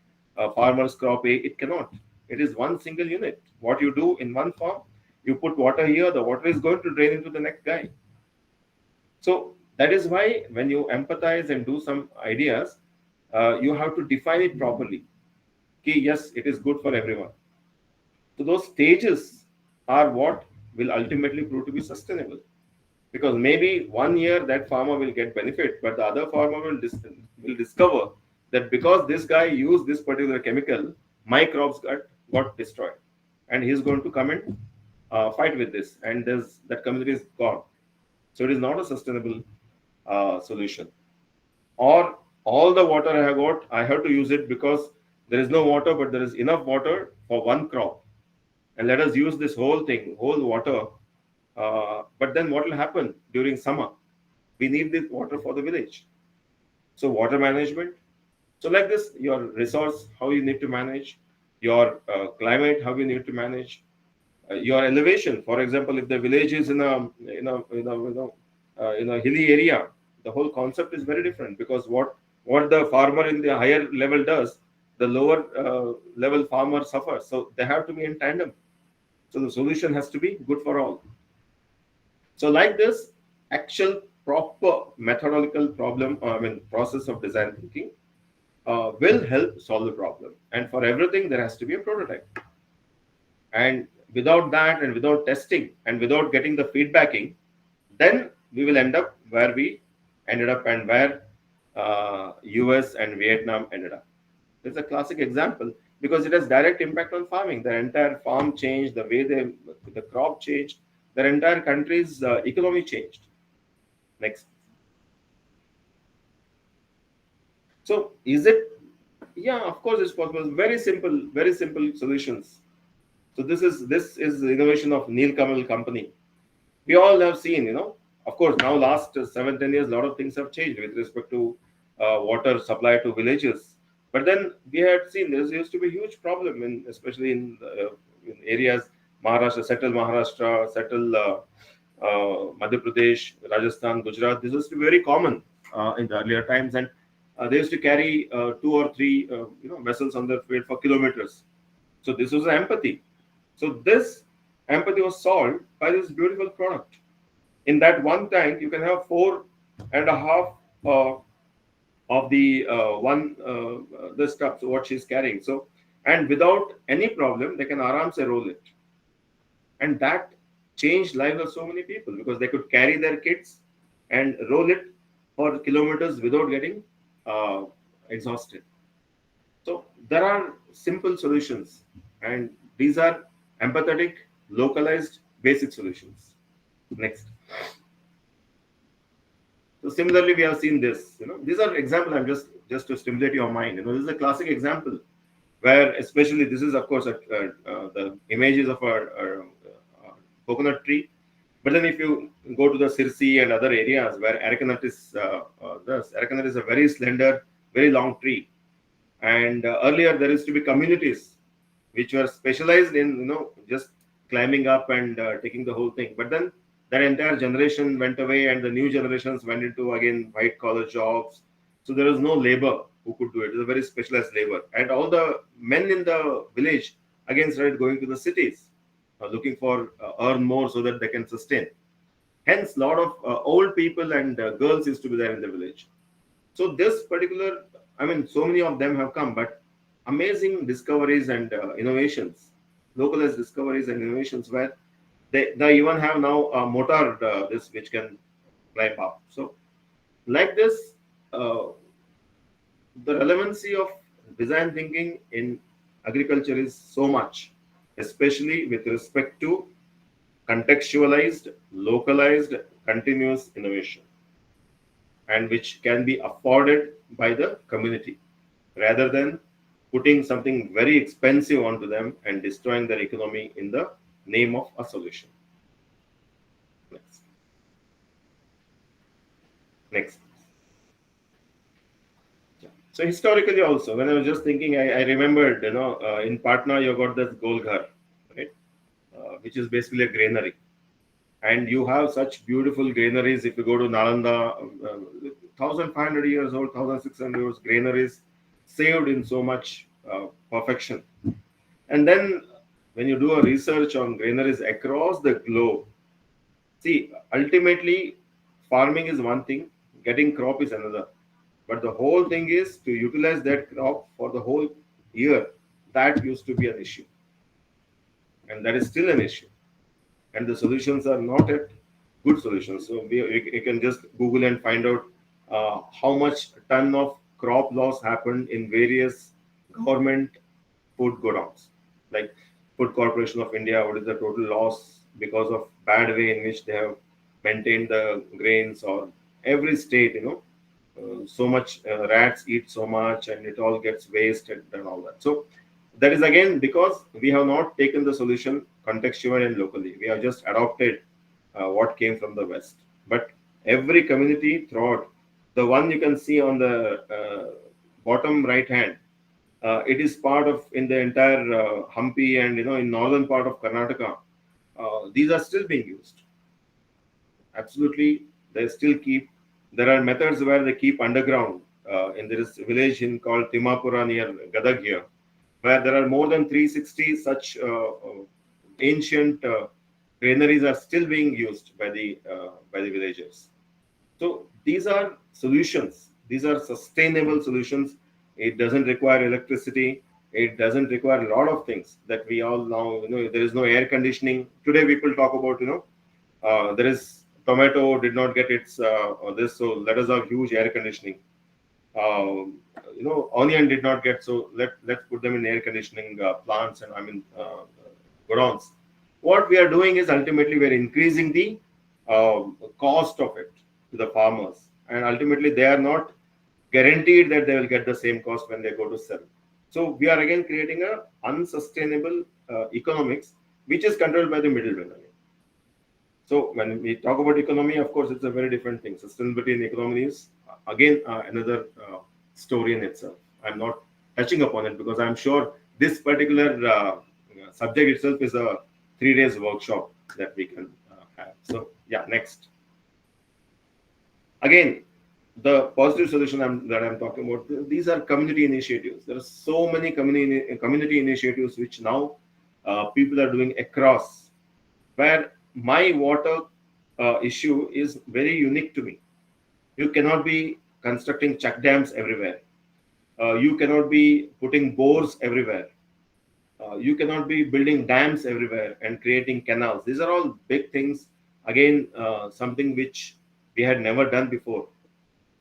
Speaker 2: farmer's crop A. It cannot. It is one single unit. What you do in one farm, you put water here, the water is going to drain into the next guy. So that is why when you empathize and do some ideas, you have to define it properly. Okay, yes, it is good for everyone. So those stages are what will ultimately prove to be sustainable. Because maybe one year that farmer will get benefit, but the other farmer will discover that because this guy used this particular chemical, my crops got destroyed, and he's going to come and fight with this, and there's that community is gone. So it is not a sustainable solution. Or all the water I have got, I have to use it because there is no water, but there is enough water for one crop, and let us use this whole thing, whole water. But then what will happen during summer? We need this water for the village. So water management. So like this, your resource, how you need to manage, your climate, how you need to manage, your elevation. For example, if the village is in a hilly area, the whole concept is very different, because what the farmer in the higher level does, the lower level farmer suffers. So they have to be in tandem. So the solution has to be good for all. So like this, actual proper methodological process of design thinking will help solve the problem. And for everything, there has to be a prototype. And without that, and without testing, and without getting the feedbacking, then we will end up where we ended up, and where US and Vietnam ended up. It's a classic example, because it has direct impact on farming. The entire farm changed, the way the crop changed, their entire country's economy changed. Next. So is it? Yeah, of course it's possible. Very simple solutions. So this is the innovation of Neil Kamal company. We all have seen, of course, now last 7-10 years, a lot of things have changed with respect to water supply to villages. But then we had seen there used to be a huge problem, especially in areas, Maharashtra, settle Madhya Pradesh, Rajasthan, Gujarat. This used to be very common in the earlier times, and they used to carry two or three vessels on their field for kilometers. So this was empathy. So this empathy was solved by this beautiful product. In that one tank, you can have 4.5 of the one the stuff, so what she's carrying. So, and without any problem, they can aram se roll it, and that changed lives of so many people, because they could carry their kids and roll it for kilometers without getting uh, exhausted. So there are simple solutions, and these are empathetic, localized, basic solutions. Next. So similarly, we have seen this. These are examples. I'm just to stimulate your mind. This is a classic example where, especially, this is of course the images of a coconut tree. But then, if you go to the Sirsi and other areas where arecanut is, arecanut is a very slender, very long tree, and earlier there used to be communities which were specialized in just climbing up and taking the whole thing. But then that entire generation went away, and the new generations went into again white collar jobs. So there was no labor who could do it. It was a very specialized labor, and all the men in the village again started going to the cities, looking for earn more so that they can sustain. Hence, a lot of old people and girls used to be there in the village. So this particular, so many of them have come, but amazing discoveries and innovations, localized discoveries and innovations, where they even have now a motor this which can climb up. So like this, uh, the relevancy of design thinking in agriculture is so much, especially with respect to contextualized, localized, continuous innovation, and which can be afforded by the community, rather than putting something very expensive onto them and destroying their economy in the name of a solution. Next. Next. So historically also, when I was just thinking, I remembered, in Patna you got this Golghar, right, which is basically a granary, and you have such beautiful granaries. If you go to Nalanda, 1,500 years old, 1,600 years granaries, saved in so much perfection. And then when you do a research on granaries across the globe, see, ultimately, farming is one thing, getting crop is another. But the whole thing is to utilize that crop for the whole year. That used to be an issue. and that is still an issue. And the solutions are not yet good solutions. So you can just Google and find out how much ton of crop loss happened in various government food godowns, like Food Corporation of India. What is the total loss because of bad way in which they have maintained the grains, or every state, so much rats eat so much and it all gets wasted and all that. So that is again because we have not taken the solution contextually and locally. We have just adopted what came from the West. But every community throughout, the one you can see on the bottom right hand, it is part of in the entire Hampi and in northern part of Karnataka. These are still being used. Absolutely, they still keep. There are methods where they keep underground. In this village in called Timapura near Gadag here, where there are more than 360 such ancient granaries are still being used by the villagers. So these are solutions. These are sustainable solutions. It doesn't require electricity. It doesn't require a lot of things that we all now, there is no air conditioning. Today people talk about, there is tomato did not get its this, so let us have huge air conditioning. Onion did not get, so let's put them in air conditioning plants and godowns. What we are doing is ultimately we are increasing the cost of it to the farmers, and ultimately they are not guaranteed that they will get the same cost when they go to sell. So we are again creating a unsustainable economics, which is controlled by the middlemen again. So when we talk about economy, of course, it's a very different thing. Sustainability in economy is again another story in itself. I'm not touching upon it because I'm sure this particular subject itself is a 3 days workshop that we can have. So yeah, next. Again, the positive solution that I'm talking about, these are community initiatives. There are so many community initiatives which now people are doing across, where my water issue is very unique to me. You cannot be constructing check dams everywhere. You cannot be putting bores everywhere. You cannot be building dams everywhere and creating canals. These are all big things. Again, something which we had never done before.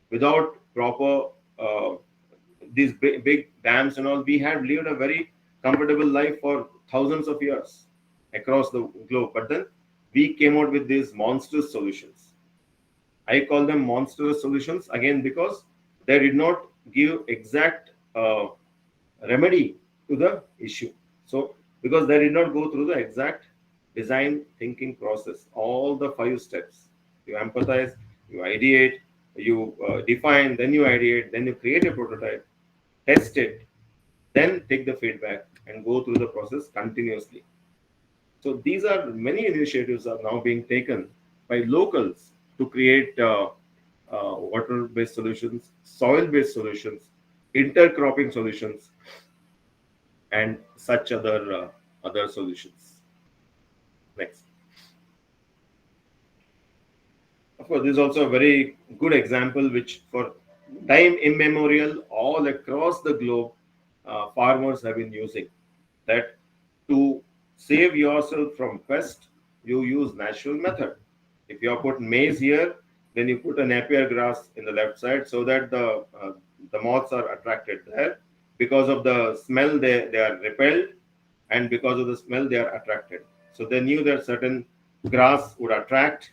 Speaker 2: Without proper these big dams and all, we had lived a very comfortable life for thousands of years across the globe. But then we came out with these monstrous solutions. I call them monstrous solutions again because they did not give exact remedy to the issue. So, because they did not go through the exact design thinking process, all the 5 steps. You empathize, you ideate, you define, then you ideate, then you create a prototype, test it, then take the feedback and go through the process continuously. So these are many initiatives are now being taken by locals to create water-based solutions, soil-based solutions, intercropping solutions, and such other solutions. Next. Of course, this is also a very good example which for time immemorial all across the globe farmers have been using. That to save yourself from pest, you use natural method. If you have put maize here, then you put a napier grass in the left side so that the moths are attracted there. Because of the smell, they are repelled, and because of the smell, they are attracted. So they knew that certain grass would attract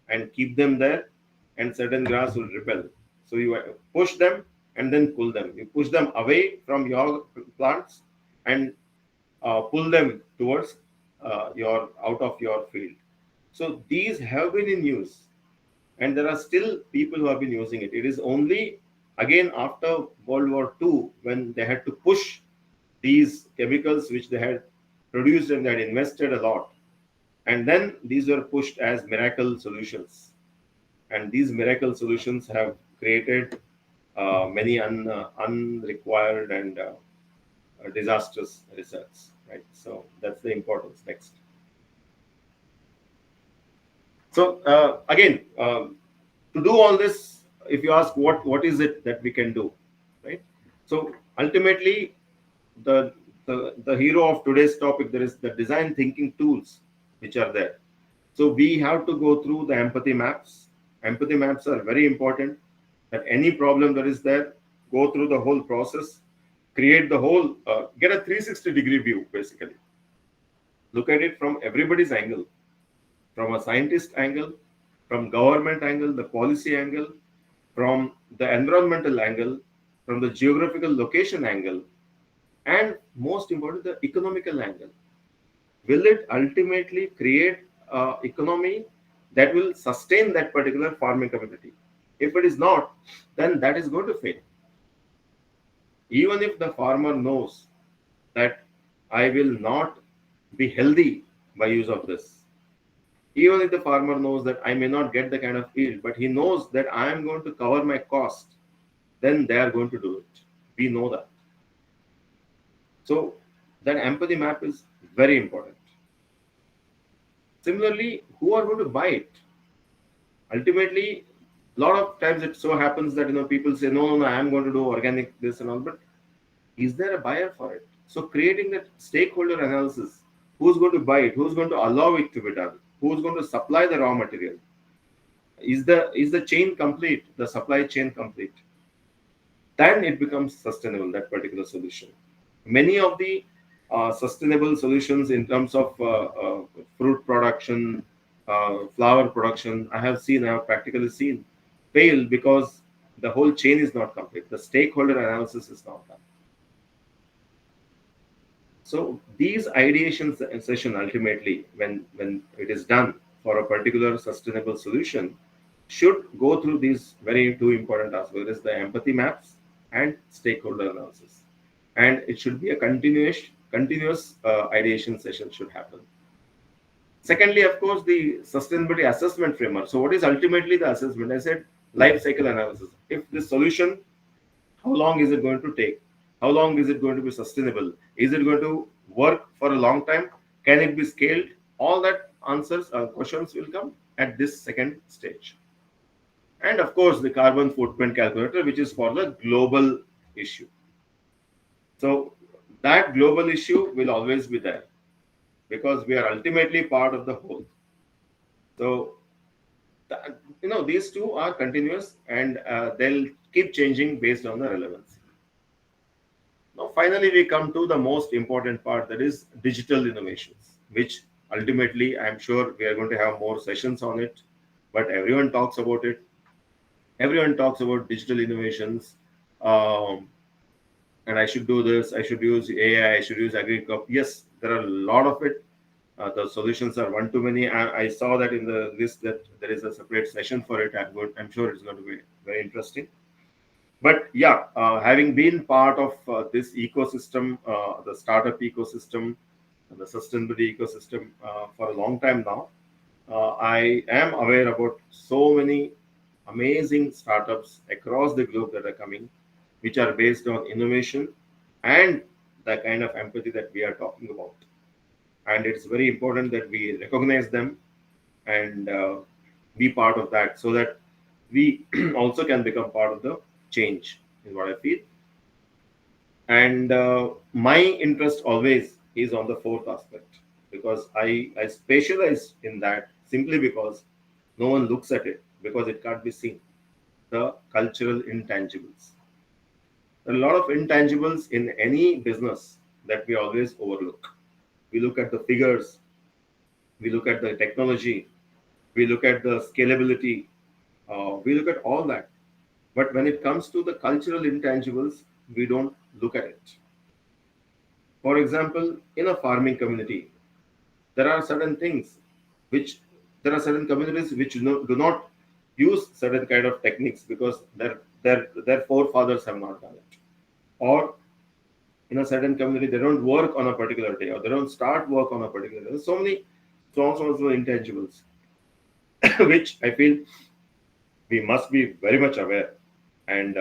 Speaker 2: and keep them there, and certain grass will repel. So you push them and then pull them. You push them away from your plants and pull them towards your out of your field. So these have been in use, and there are still people who have been using it. It is only again after World War II when they had to push these chemicals which they had produced and they had invested a lot, and then these were pushed as miracle solutions. And these miracle solutions have created many unrequired and disastrous results. Right. So that's the importance. Next. So again, to do all this, if you ask what is it that we can do, right? So ultimately, the The hero of today's topic, there is the design thinking tools which are there. So we have to go through the empathy maps. Empathy maps are very important. That any problem that is there, go through the whole process, create the whole, get a 360-degree view basically. Look at it from everybody's angle, from a scientist angle, from government angle, the policy angle, from the environmental angle, from the geographical location angle, and most important, the economical angle. Will it ultimately create an economy that will sustain that particular farming community? If it is not, then that is going to fail. Even if the farmer knows that I will not be healthy by use of this, even if the farmer knows that I may not get the kind of yield, but he knows that I am going to cover my cost, then they are going to do it. We know that. So that empathy map is very important. Similarly, who are going to buy it? Ultimately, a lot of times it so happens that people say, no, no, no, I am going to do organic this and all, but is there a buyer for it? So creating that stakeholder analysis, who's going to buy it, who's going to allow it to be done, who's going to supply the raw material, is the chain complete, the supply chain complete, then it becomes sustainable, that particular solution. Many of the sustainable solutions in terms of fruit production, flower production, I have practically seen, fail because the whole chain is not complete. The stakeholder analysis is not done. So these ideation session ultimately, when it is done for a particular sustainable solution, should go through these very two important aspects. There is the empathy maps and stakeholder analysis, and it should be a continuous ideation session should happen. Secondly, of course, the sustainability assessment framework. So what is ultimately the assessment? I said life cycle analysis. If this solution, how long is it going to take? How long is it going to be sustainable? Is it going to work for a long time? Can it be scaled? All that answers questions will come at this second stage. And of course, the carbon footprint calculator, which is for the global issue. So that global issue will always be there because we are ultimately part of the whole. So these two are continuous, and they'll keep changing based on the relevance. Now, finally, we come to the most important part, that is digital innovations, which ultimately I'm sure we are going to have more sessions on it, but everyone talks about it. Everyone talks about digital innovations, and I should do this, I should use AI, I should use agriculture. Yes, there are a lot of it. The solutions are one too many. I saw that in the list that there is a separate session for it. I'm sure it's going to be very interesting. But yeah, having been part of this ecosystem, the startup ecosystem, the sustainability ecosystem for a long time now, I am aware about so many amazing startups across the globe that are coming, which are based on innovation and the kind of empathy that we are talking about. And it's very important that we recognize them and be part of that, so that we also can become part of the change, is what I feel. And my interest always is on the fourth aspect, because I specialize in that simply because no one looks at it, because it can't be seen. The cultural intangibles. There are a lot of intangibles in any business that we always overlook. We look at the figures, we look at the technology, we look at the scalability, we look at all that. But when it comes to the cultural intangibles, we don't look at it. For example, in a farming community, there are certain things which there are certain communities which do not use certain kind of techniques because their forefathers have not done it. Or in a certain community, they don't work on a particular day, or they don't start work on a particular day. There's so many so intangibles, which I feel we must be very much aware and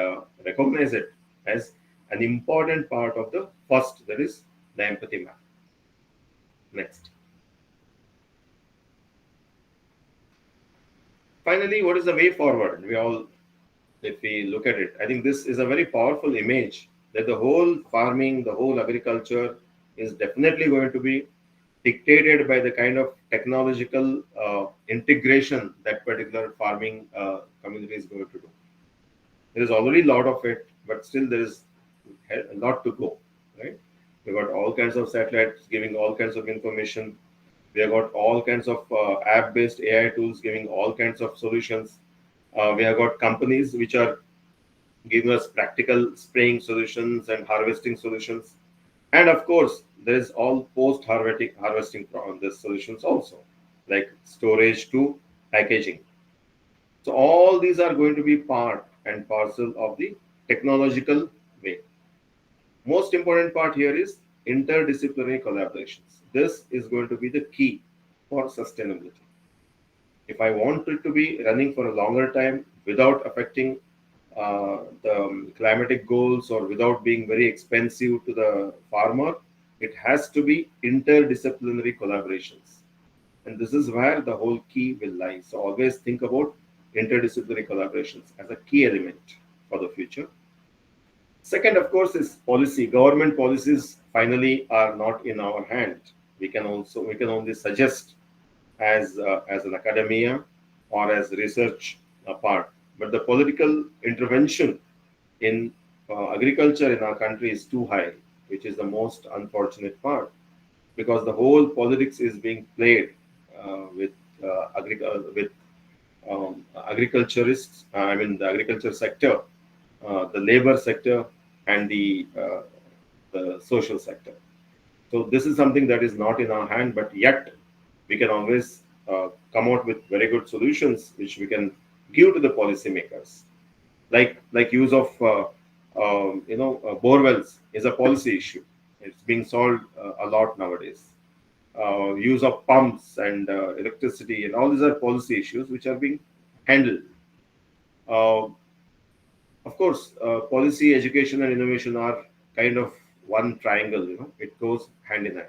Speaker 2: recognize it as an important part of the first, that is the empathy map. Next. Finally, what is the way forward? If we look at it, I think this is a very powerful image that the whole farming, the whole agriculture, is definitely going to be dictated by the kind of technological integration that particular farming community is going to do. There is already a lot of it, but still there is a lot to go, right? We got all kinds of satellites giving all kinds of information. We have got all kinds of app-based AI tools giving all kinds of solutions. We have got companies which are giving us practical spraying solutions and harvesting solutions. And of course, there is all post harvesting on these solutions also, like storage to packaging. So all these are going to be part and parcel of the technological way. Most important part here is interdisciplinary collaborations. This is going to be the key for sustainability. If I want it to be running for a longer time without affecting the climatic goals or without being very expensive to the farmer, it has to be interdisciplinary collaborations. And this is where the whole key will lie. So always think about interdisciplinary collaborations as a key element for the future. Second, of course, is policy. Government policies finally are not in our hand. We can only suggest as an academia or as research part. But the political intervention in agriculture in our country is too high, which is the most unfortunate part, because the whole politics is being played with agriculturists. I mean the agriculture sector, the labor sector, and the social sector. So this is something that is not in our hand, but yet we can always come out with very good solutions which we can give to the policymakers. Like use of bore wells is a policy issue. It's being solved a lot nowadays. Use of pumps and electricity and all these are policy issues which are being handled. Uh, of course, policy, education, and innovation are kind of one triangle. It goes hand in hand.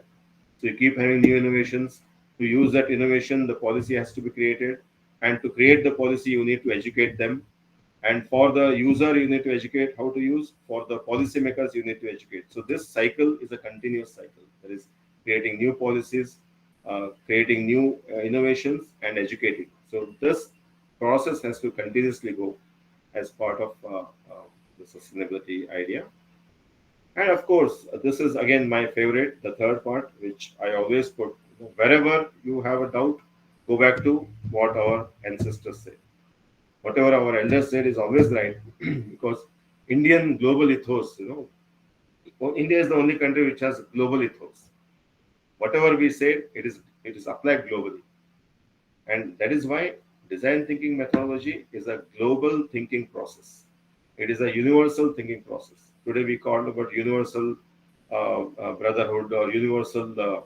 Speaker 2: So you keep having new innovations. To use that innovation, the policy has to be created, and to create the policy, you need to educate them. And for the user, you need to educate how to use. For the policymakers, you need to educate. So this cycle is a continuous cycle. That is creating new policies, creating new innovations, and educating. So this process has to continuously go as part of the sustainability idea. And of course, this is again my favorite, the third part, which I always put. Wherever you have a doubt, go back to what our ancestors said. Whatever our elders said is always right, because Indian global ethos, India is the only country which has global ethos. Whatever we said, it is applied globally. And that is why design thinking methodology is a global thinking process. It is a universal thinking process. Today we call about universal brotherhood or universal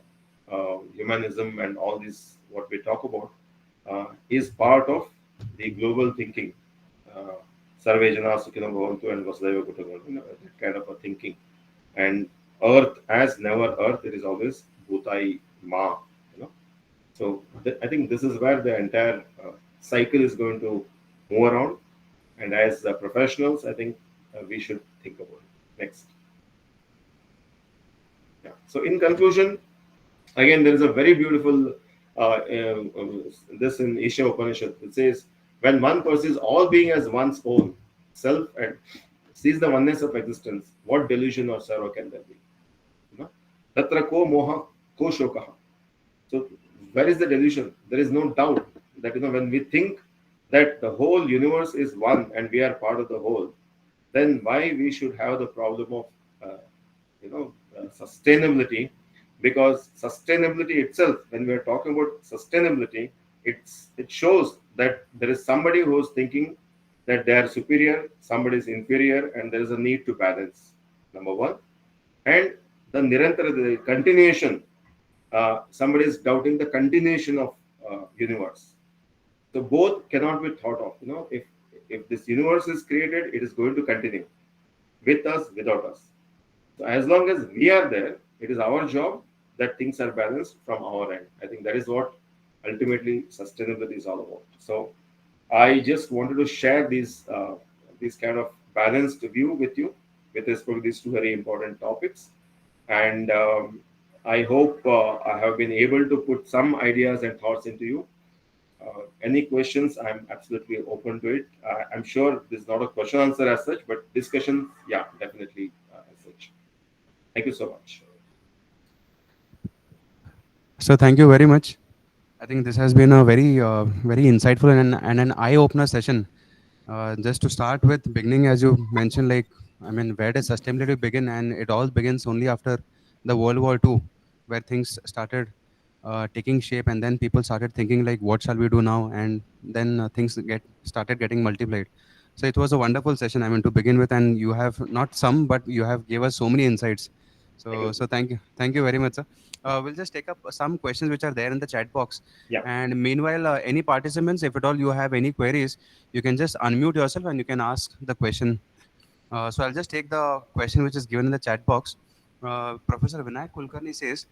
Speaker 2: humanism, and all this what we talk about is part of the global thinking. Uh, Sarve Jana Sukhino Bhavantu and Vasudhaiva Kutumbakam, that kind of a thinking. And Earth as never Earth, it is always Bhutai Ma. You know, so I think this is where the entire cycle is going to move around. And as professionals, I think we should think about it. Next. Yeah. So in conclusion, again, there is a very beautiful this in Isha Upanishad. It says, when one perceives all being as one's own self and sees the oneness of existence, what delusion or sorrow can there be? You know? Tatra ko moha ko shokaha. So where is the delusion? There is no doubt that when we think that the whole universe is one and we are part of the whole, then why we should have the problem of sustainability? Because sustainability itself, when we are talking about sustainability, it shows that there is somebody who is thinking that they are superior, somebody is inferior, and there is a need to balance. Number one, and the nirantara, the continuation. Somebody is doubting the continuation of universe. So both cannot be thought of. If this universe is created, it is going to continue with us, without us. So as long as we are there, it is our job that things are balanced from our end. I think that is what ultimately sustainability is all about. So I just wanted to share these kind of balanced view with you with respect to these two very important topics. And I hope I have been able to put some ideas and thoughts into you. Any questions, I'm absolutely open to it. I'm sure this is not a question answer as such, but discussion, yeah, definitely as such. Thank you so much.
Speaker 1: So thank you very much. I think this has been a very insightful and an eye-opener session. Just to start with, beginning as you mentioned, like I mean, where does sustainability begin? And it all begins only after the World War II, where things started taking shape, and then people started thinking like, what shall we do now? And then things get started getting multiplied. So it was a wonderful session. I mean, to begin with, and you have not some, but you have gave us so many insights.
Speaker 2: Thank you so
Speaker 1: So
Speaker 2: much.
Speaker 1: thank you very much, sir. We'll just take up some questions which are there in the chat box.
Speaker 2: Yeah.
Speaker 1: And meanwhile, any participants, if at all you have any queries, you can just unmute yourself and you can ask the question. So I'll just take the question which is given in the chat box. Professor Vinayak Kulkarni says,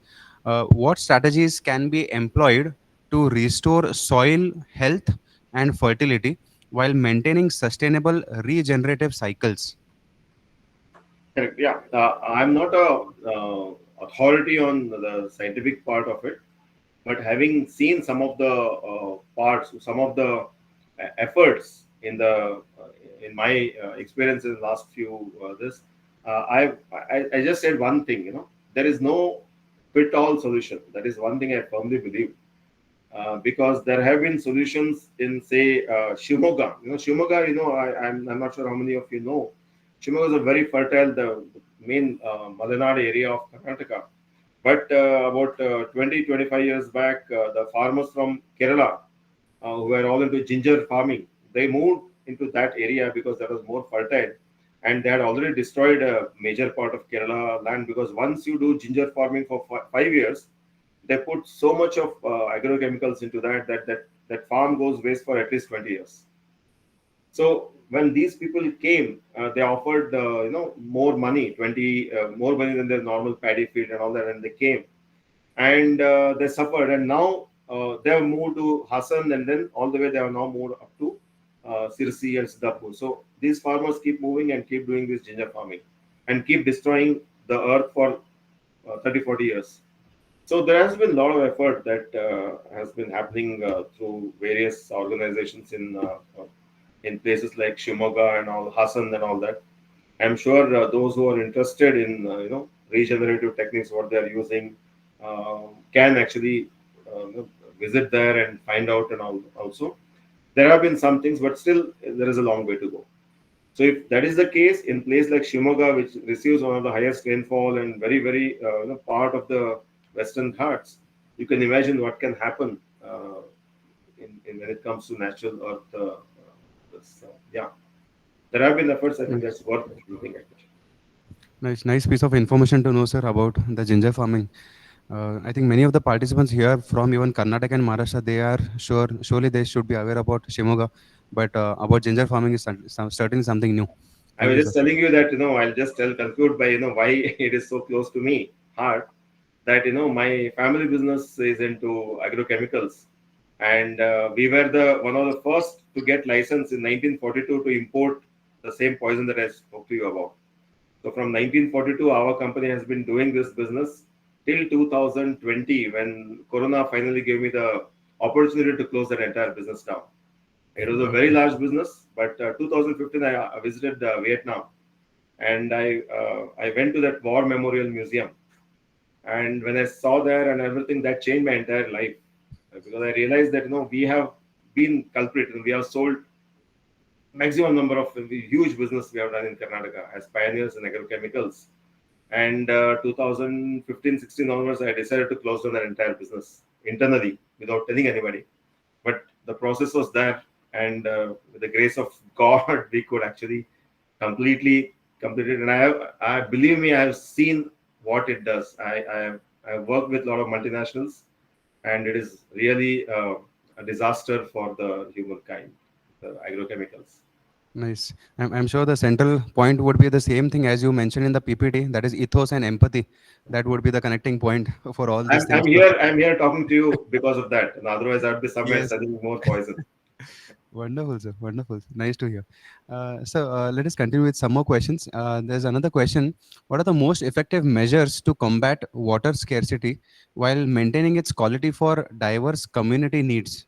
Speaker 1: what strategies can be employed to restore soil health and fertility while maintaining sustainable regenerative cycles?
Speaker 2: Correct. Yeah. I'm not a authority on the scientific part of it, but having seen some of the parts, some of the efforts in my experience in the last few this, I just said one thing. There is no fit-all solution. That is one thing I firmly believe. Because there have been solutions in, say, Shimoga. Shimoga. I'm not sure how many of you know. Shimoga is a very fertile, the main Malenad area of Karnataka. But about 20, 25 years back, the farmers from Kerala, who were all into ginger farming, they moved into that area because that was more fertile. And they had already destroyed a major part of Kerala land, because once you do ginger farming for 5 years, they put so much of agrochemicals into that farm goes waste for at least 20 years. So when these people came, they offered more money, 20 more money than their normal paddy field and all that, and they came and they suffered. And now they have moved to Hassan, and then all the way they have now moved up to Sirsi and Siddhapur. So these farmers keep moving and keep doing this ginger farming and keep destroying the earth for 30, 40 years. So there has been a lot of effort that has been happening through various organizations in places like Shimoga and all, Hassan and all that. I'm sure those who are interested in regenerative techniques, what they are using, can actually visit there and find out. And all. Also, there have been some things, but still there is a long way to go. So if that is the case in place like Shimoga, which receives one of the highest rainfall and very part of the Western Ghats, you can imagine what can happen in when it comes to natural earth. Yeah, there have been efforts. I think
Speaker 1: Nice.
Speaker 2: that's worth looking at.
Speaker 1: Nice piece of information to know, sir, about the ginger farming. I think many of the participants here from even Karnataka and Maharashtra, they are surely they should be aware about Shimoga, but about ginger farming is certainly something new.
Speaker 2: I
Speaker 1: Thank
Speaker 2: was
Speaker 1: you,
Speaker 2: just
Speaker 1: sir.
Speaker 2: telling you that I'll just tell conclude by why it is so close to me heart, that my family business is into agrochemicals, and we were the one of the first to get license in 1942 to import the same poison that I spoke to you about. So from 1942, our company has been doing this business till 2020, when Corona finally gave me the opportunity to close that entire business down. It was a very
Speaker 1: Okay.
Speaker 2: large business, but 2015 I visited Vietnam, and I went to that War Memorial Museum, and when I saw there and everything, that changed my entire life, because I realized that we have been culprit and we have sold maximum number of huge business we have done in Karnataka as pioneers in agrochemicals. And 2015-16 onwards, I decided to close down that entire business internally without telling anybody. But the process was there, and with the grace of God, we could actually completely complete it. And I believe me, I have seen what it does. I've worked with a lot of multinationals, and it is really a disaster for the humankind, the agrochemicals.
Speaker 1: Nice. I'm sure the central point would be the same thing as you mentioned in the PPT, that is ethos and empathy. That would be the connecting point for all these
Speaker 2: I'm,
Speaker 1: things
Speaker 2: I'm
Speaker 1: to
Speaker 2: here.
Speaker 1: happen.
Speaker 2: I'm here talking to you because of that. And otherwise, I'd be somewhere
Speaker 1: Yes.
Speaker 2: studying more poison.
Speaker 1: Wonderful, sir. Wonderful. Nice to hear. Let us continue with some more questions. There's another question. What are the most effective measures to combat water scarcity while maintaining its quality for diverse community needs?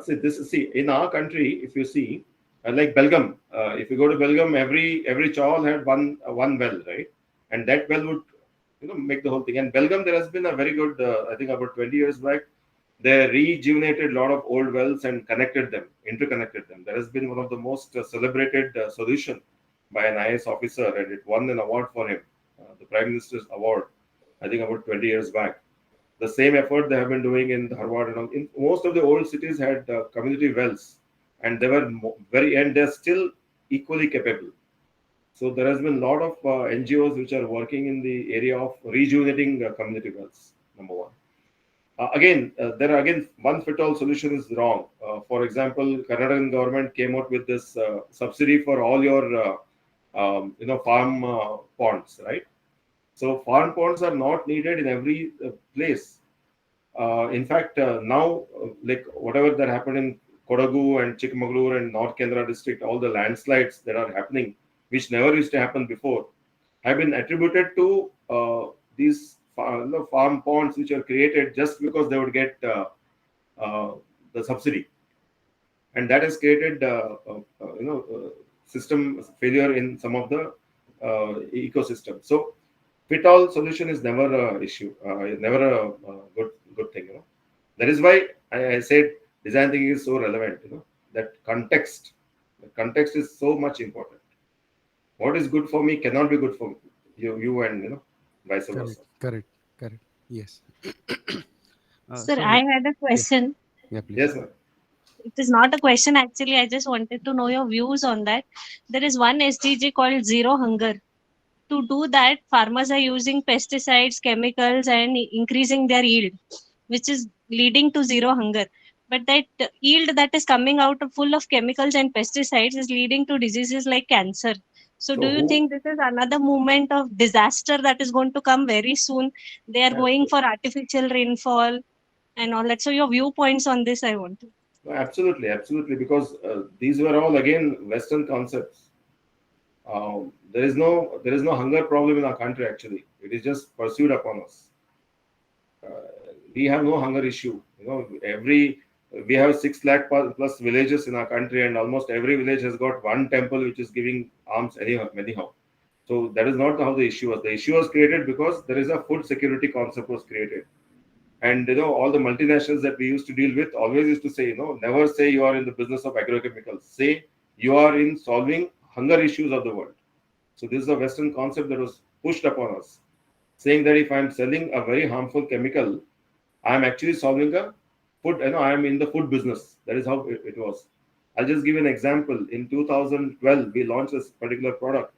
Speaker 2: See, in our country, if you see, like Belgium, if you go to Belgium, every chawl had one well, right? And that well would, make the whole thing. And Belgium, there has been a very good, I think about 20 years back, they rejuvenated a lot of old wells and connected them, interconnected them. That has been one of the most celebrated solution by an IS officer, and it won an award for him, the Prime Minister's award, I think about 20 years back. The same effort they have been doing in Harvard and all. In most of the old cities had community wells, and they were and they're still equally capable. So there has been a lot of NGOs which are working in the area of rejuvenating community wells. Number one. There are again one fit all solution is wrong. For example, Canadian government came out with this subsidy for all your farm ponds, right? So farm ponds are not needed in every place. In fact, now, like whatever that happened in Kodagu and Chikmagalur and North Kendra district, all the landslides that are happening, which never used to happen before, have been attributed to these farm ponds which are created just because they would get uh, the subsidy, and that has created system failure in some of the ecosystem. So fit all solution is never a issue, never a good thing. That is why I said design thinking is so relevant. That the context is so much important. What is good for me cannot be good for you, and vice
Speaker 1: Correct,
Speaker 2: versa.
Speaker 1: correct, correct. Yes.
Speaker 3: Sir,
Speaker 1: So,
Speaker 3: I had a
Speaker 1: yeah,
Speaker 3: question.
Speaker 1: yeah, please.
Speaker 2: Yes, ma'am.
Speaker 3: It is not a question actually. I just wanted to know your views on that. There is one SDG called Zero Hunger. To do that, farmers are using pesticides, chemicals, and increasing their yield, which is leading to zero hunger. But that yield that is coming out of full of chemicals and pesticides is leading to diseases like cancer. So, do
Speaker 2: So
Speaker 3: you
Speaker 2: who?
Speaker 3: think this is another moment of disaster that is going to come very soon? They are going for artificial rainfall and all that. So, your viewpoints on this, I want to.
Speaker 2: No, absolutely, absolutely, because these were all again Western concepts. There is no hunger problem in our country. Actually, it is just pursued upon us. We have no hunger issue. We have 6 lakh plus villages in our country, and almost every village has got one temple which is giving alms anyhow. So that is not how the issue was. The issue was created because there is a food security concept was created. And all the multinationals that we used to deal with always used to say, never say you are in the business of agrochemicals. Say you are in solving hunger issues of the world. So this is a Western concept that was pushed upon us, saying that if I'm selling a very harmful chemical, I'm actually solving a food. I am in the food business. That is how it was. I'll just give you an example. In 2012, we launched this particular product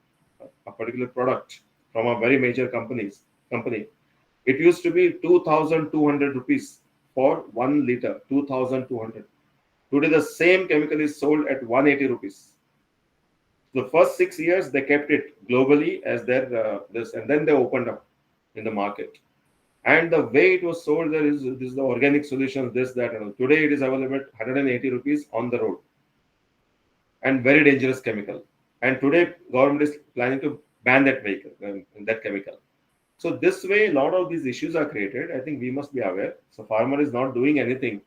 Speaker 2: from a very major company. It used to be 2,200 rupees for 1 liter. 2,200. Today, the same chemical is sold at 180 rupees. The first 6 years, they kept it globally as their this, and then they opened up in the market. And the way it was sold there is this is the organic solutions, this, that, and all. Today it is available at 180 rupees on the road, and very dangerous chemical. And today government is planning to ban that vehicle, that chemical. So this way, a lot of these issues are created. I think we must be aware. So farmer is not doing anything.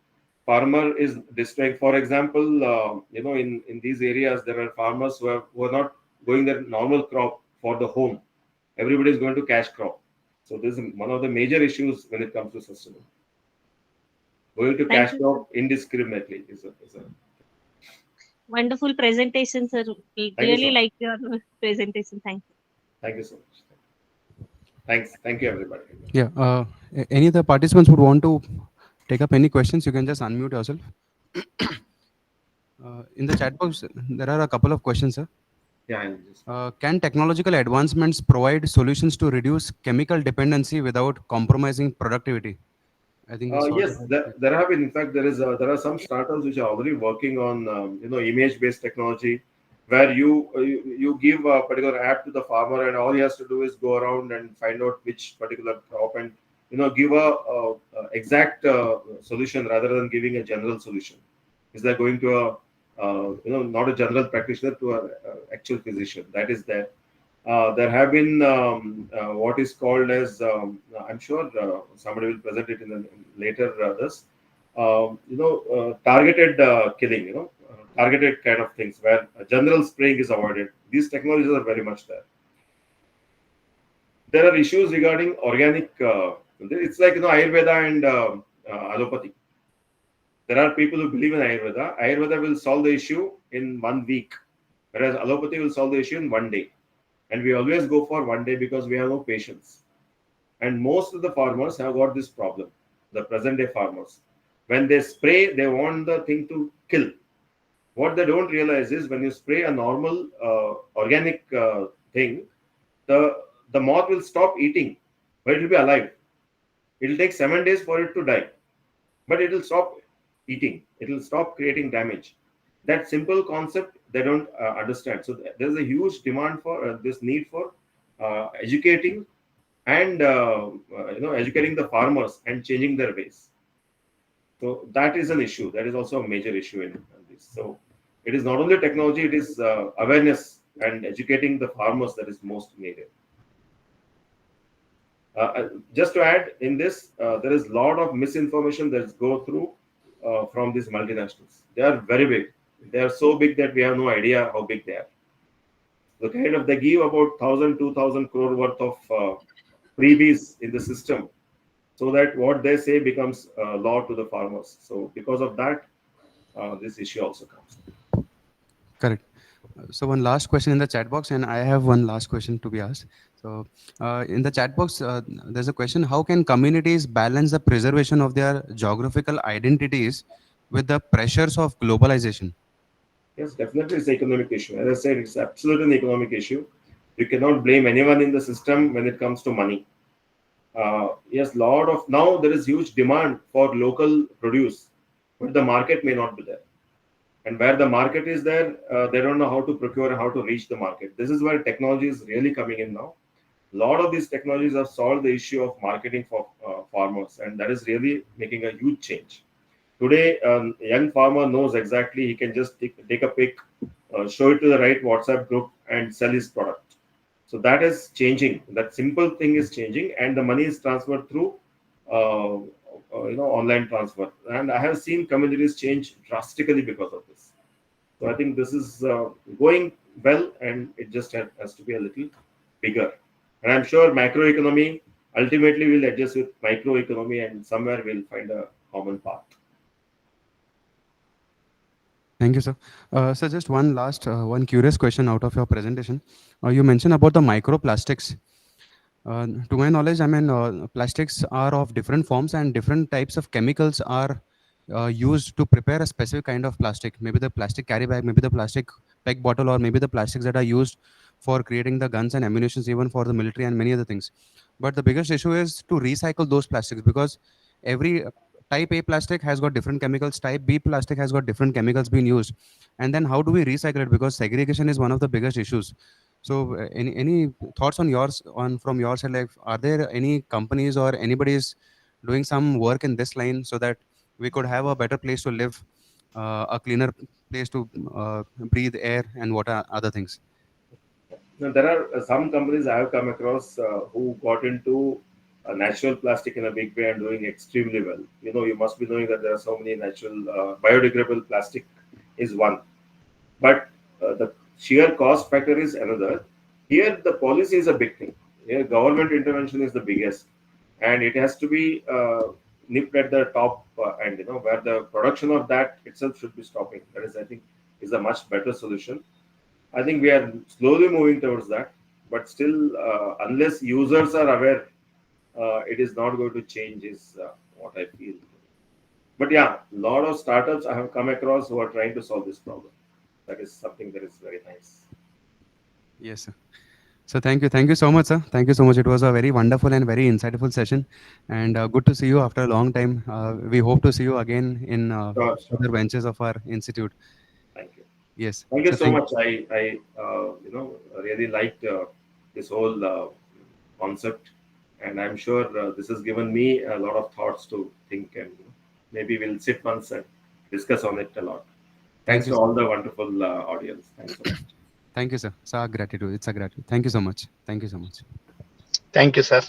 Speaker 2: Farmer is destroying. For example, in these areas there are farmers who are not going their normal crop for the home. Everybody is going to cash crop. So this is one of the major issues when it comes to sustainability. Going to
Speaker 3: Thank
Speaker 2: cash
Speaker 3: you, sir.
Speaker 2: crop indiscriminately is a.
Speaker 3: Wonderful presentation, sir. We
Speaker 2: Thank you so
Speaker 3: really
Speaker 2: much.
Speaker 3: like your presentation. Thank you.
Speaker 2: Thank you so much. Thanks. Thank you, everybody.
Speaker 1: Yeah. Any other participants would want to take up any questions? You can just unmute yourself. In the chat box, there are a couple of questions, sir.
Speaker 2: Yeah, I'll just.
Speaker 1: Can technological advancements provide solutions to reduce chemical dependency without compromising productivity? I think we saw
Speaker 2: Yes,
Speaker 1: that.
Speaker 2: there have been. In fact, there are some startups which are already working on image-based technology, where you give a particular app to the farmer, and all he has to do is go around and find out which particular crop, and give a exact solution rather than giving a general solution. Is they're going to a not a general practitioner, to a actual physician. That is there. There have been what is called as I'm sure somebody will present it in the later this targeted killing, targeted kind of things where general spraying is avoided. These technologies are very much there. There are issues regarding organic. It's like Ayurveda and allopathy. There are people who believe in Ayurveda. Ayurveda will solve the issue in 1 week, whereas allopathy will solve the issue in 1 day. And we always go for 1 day because we have no patience. And most of the farmers have got this problem. The present day farmers, when they spray, they want the thing to kill. What they don't realize is when you spray a normal organic thing, the moth will stop eating, but it will be alive. It will take 7 days for it to die, but it will stop eating. It will stop creating damage. That simple concept they don't understand. So there's a huge demand for this need for educating and educating the farmers and changing their ways. So that is an issue. That is also a major issue in this. So it is not only technology; it is awareness and educating the farmers that is most needed. Just to add in this, there is a lot of misinformation that go through from these multinationals. They are very big. They are so big that we have no idea how big they are. The kind of they give about 1,000, 2,000 crore worth of freebies in the system, so that what they say becomes law to the farmers. So because of that, this issue also comes.
Speaker 1: Correct. So one last question in the chat box, and I have one last question to be asked. So in the chat box, there's a question: how can communities balance the preservation of their geographical identities with the pressures of globalization?
Speaker 2: Yes, definitely it's an economic issue. As I said, it's absolutely an economic issue. You cannot blame anyone in the system when it comes to money. Yes, lot of now there is huge demand for local produce, but the market may not be there. And where the market is there, they don't know how to procure and how to reach the market. This is where technology is really coming in now. A lot of these technologies have solved the issue of marketing for farmers, and that is really making a huge change. Today, a young farmer knows exactly he can just take a pic, show it to the right WhatsApp group, and sell his product. So that is changing. That simple thing is changing, and the money is transferred through online transfer. And I have seen communities change drastically because of this. So I think this is going well, and it just has to be a little bigger. And I'm sure macroeconomy ultimately will adjust with microeconomy, and somewhere we'll find a common path.
Speaker 1: Thank you, sir. So just one last, one curious question out of your presentation. You mentioned about the microplastics. To my knowledge, I mean, plastics are of different forms and different types of chemicals are used to prepare a specific kind of plastic. Maybe the plastic carry bag, maybe the plastic peg bottle, or maybe the plastics that are used for creating the guns and ammunitions, even for the military and many other things. But the biggest issue is to recycle those plastics, because every type A plastic has got different chemicals, type B plastic has got different chemicals being used. And then how do we recycle it? Because segregation is one of the biggest issues. So, any thoughts on yours on from your side? Like, are there any companies or anybody's doing some work in this line so that we could have a better place to live, a cleaner place to breathe air and what are other things?
Speaker 2: Now, there are some companies I have come across who got into natural plastic in a big way and doing extremely well. You must be knowing that there are so many natural biodegradable plastic is one, but the sheer cost factor is another. Here, the policy is a big thing. Here, government intervention is the biggest, and it has to be nipped at the top end. Where the production of that itself should be stopping. That is, I think, is a much better solution. I think we are slowly moving towards that, but still, unless users are aware, it is not going to change. Is what I feel. But yeah, a lot of startups I have come across who are trying to solve this problem. That is something that is very nice.
Speaker 1: Yes, sir. So thank you so much, sir. Thank you so much. It was a very wonderful and very insightful session, and good to see you after a long time. We hope to see you again in
Speaker 2: Sure, sure.
Speaker 1: other benches of our institute.
Speaker 2: Thank you.
Speaker 1: Yes.
Speaker 2: Thank you
Speaker 1: So
Speaker 2: so
Speaker 1: thank.
Speaker 2: much. I really liked this whole concept, and I'm sure this has given me a lot of thoughts to think, and maybe we'll sit once and discuss on it a lot.
Speaker 1: Thank
Speaker 2: Thanks
Speaker 1: you,
Speaker 2: to
Speaker 1: sir.
Speaker 2: all the wonderful audience. Thanks so much.
Speaker 1: Thank you, sir. It's our gratitude. It's a gratitude. Thank you so much. Thank you so much.
Speaker 4: Thank you, sir.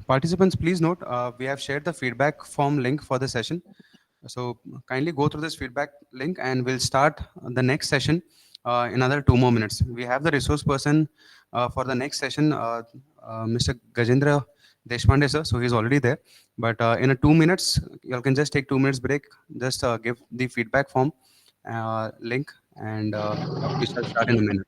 Speaker 1: Participants, please note we have shared the feedback form link for the session. So kindly go through this feedback link and we'll start the next session in another 2 more minutes. We have the resource person for the next session, Mr. Gajendra Deshpande, sir. So he's already there. But in a 2 minutes, you can just take 2 minutes break, just give the feedback form link and we shall start in a minute.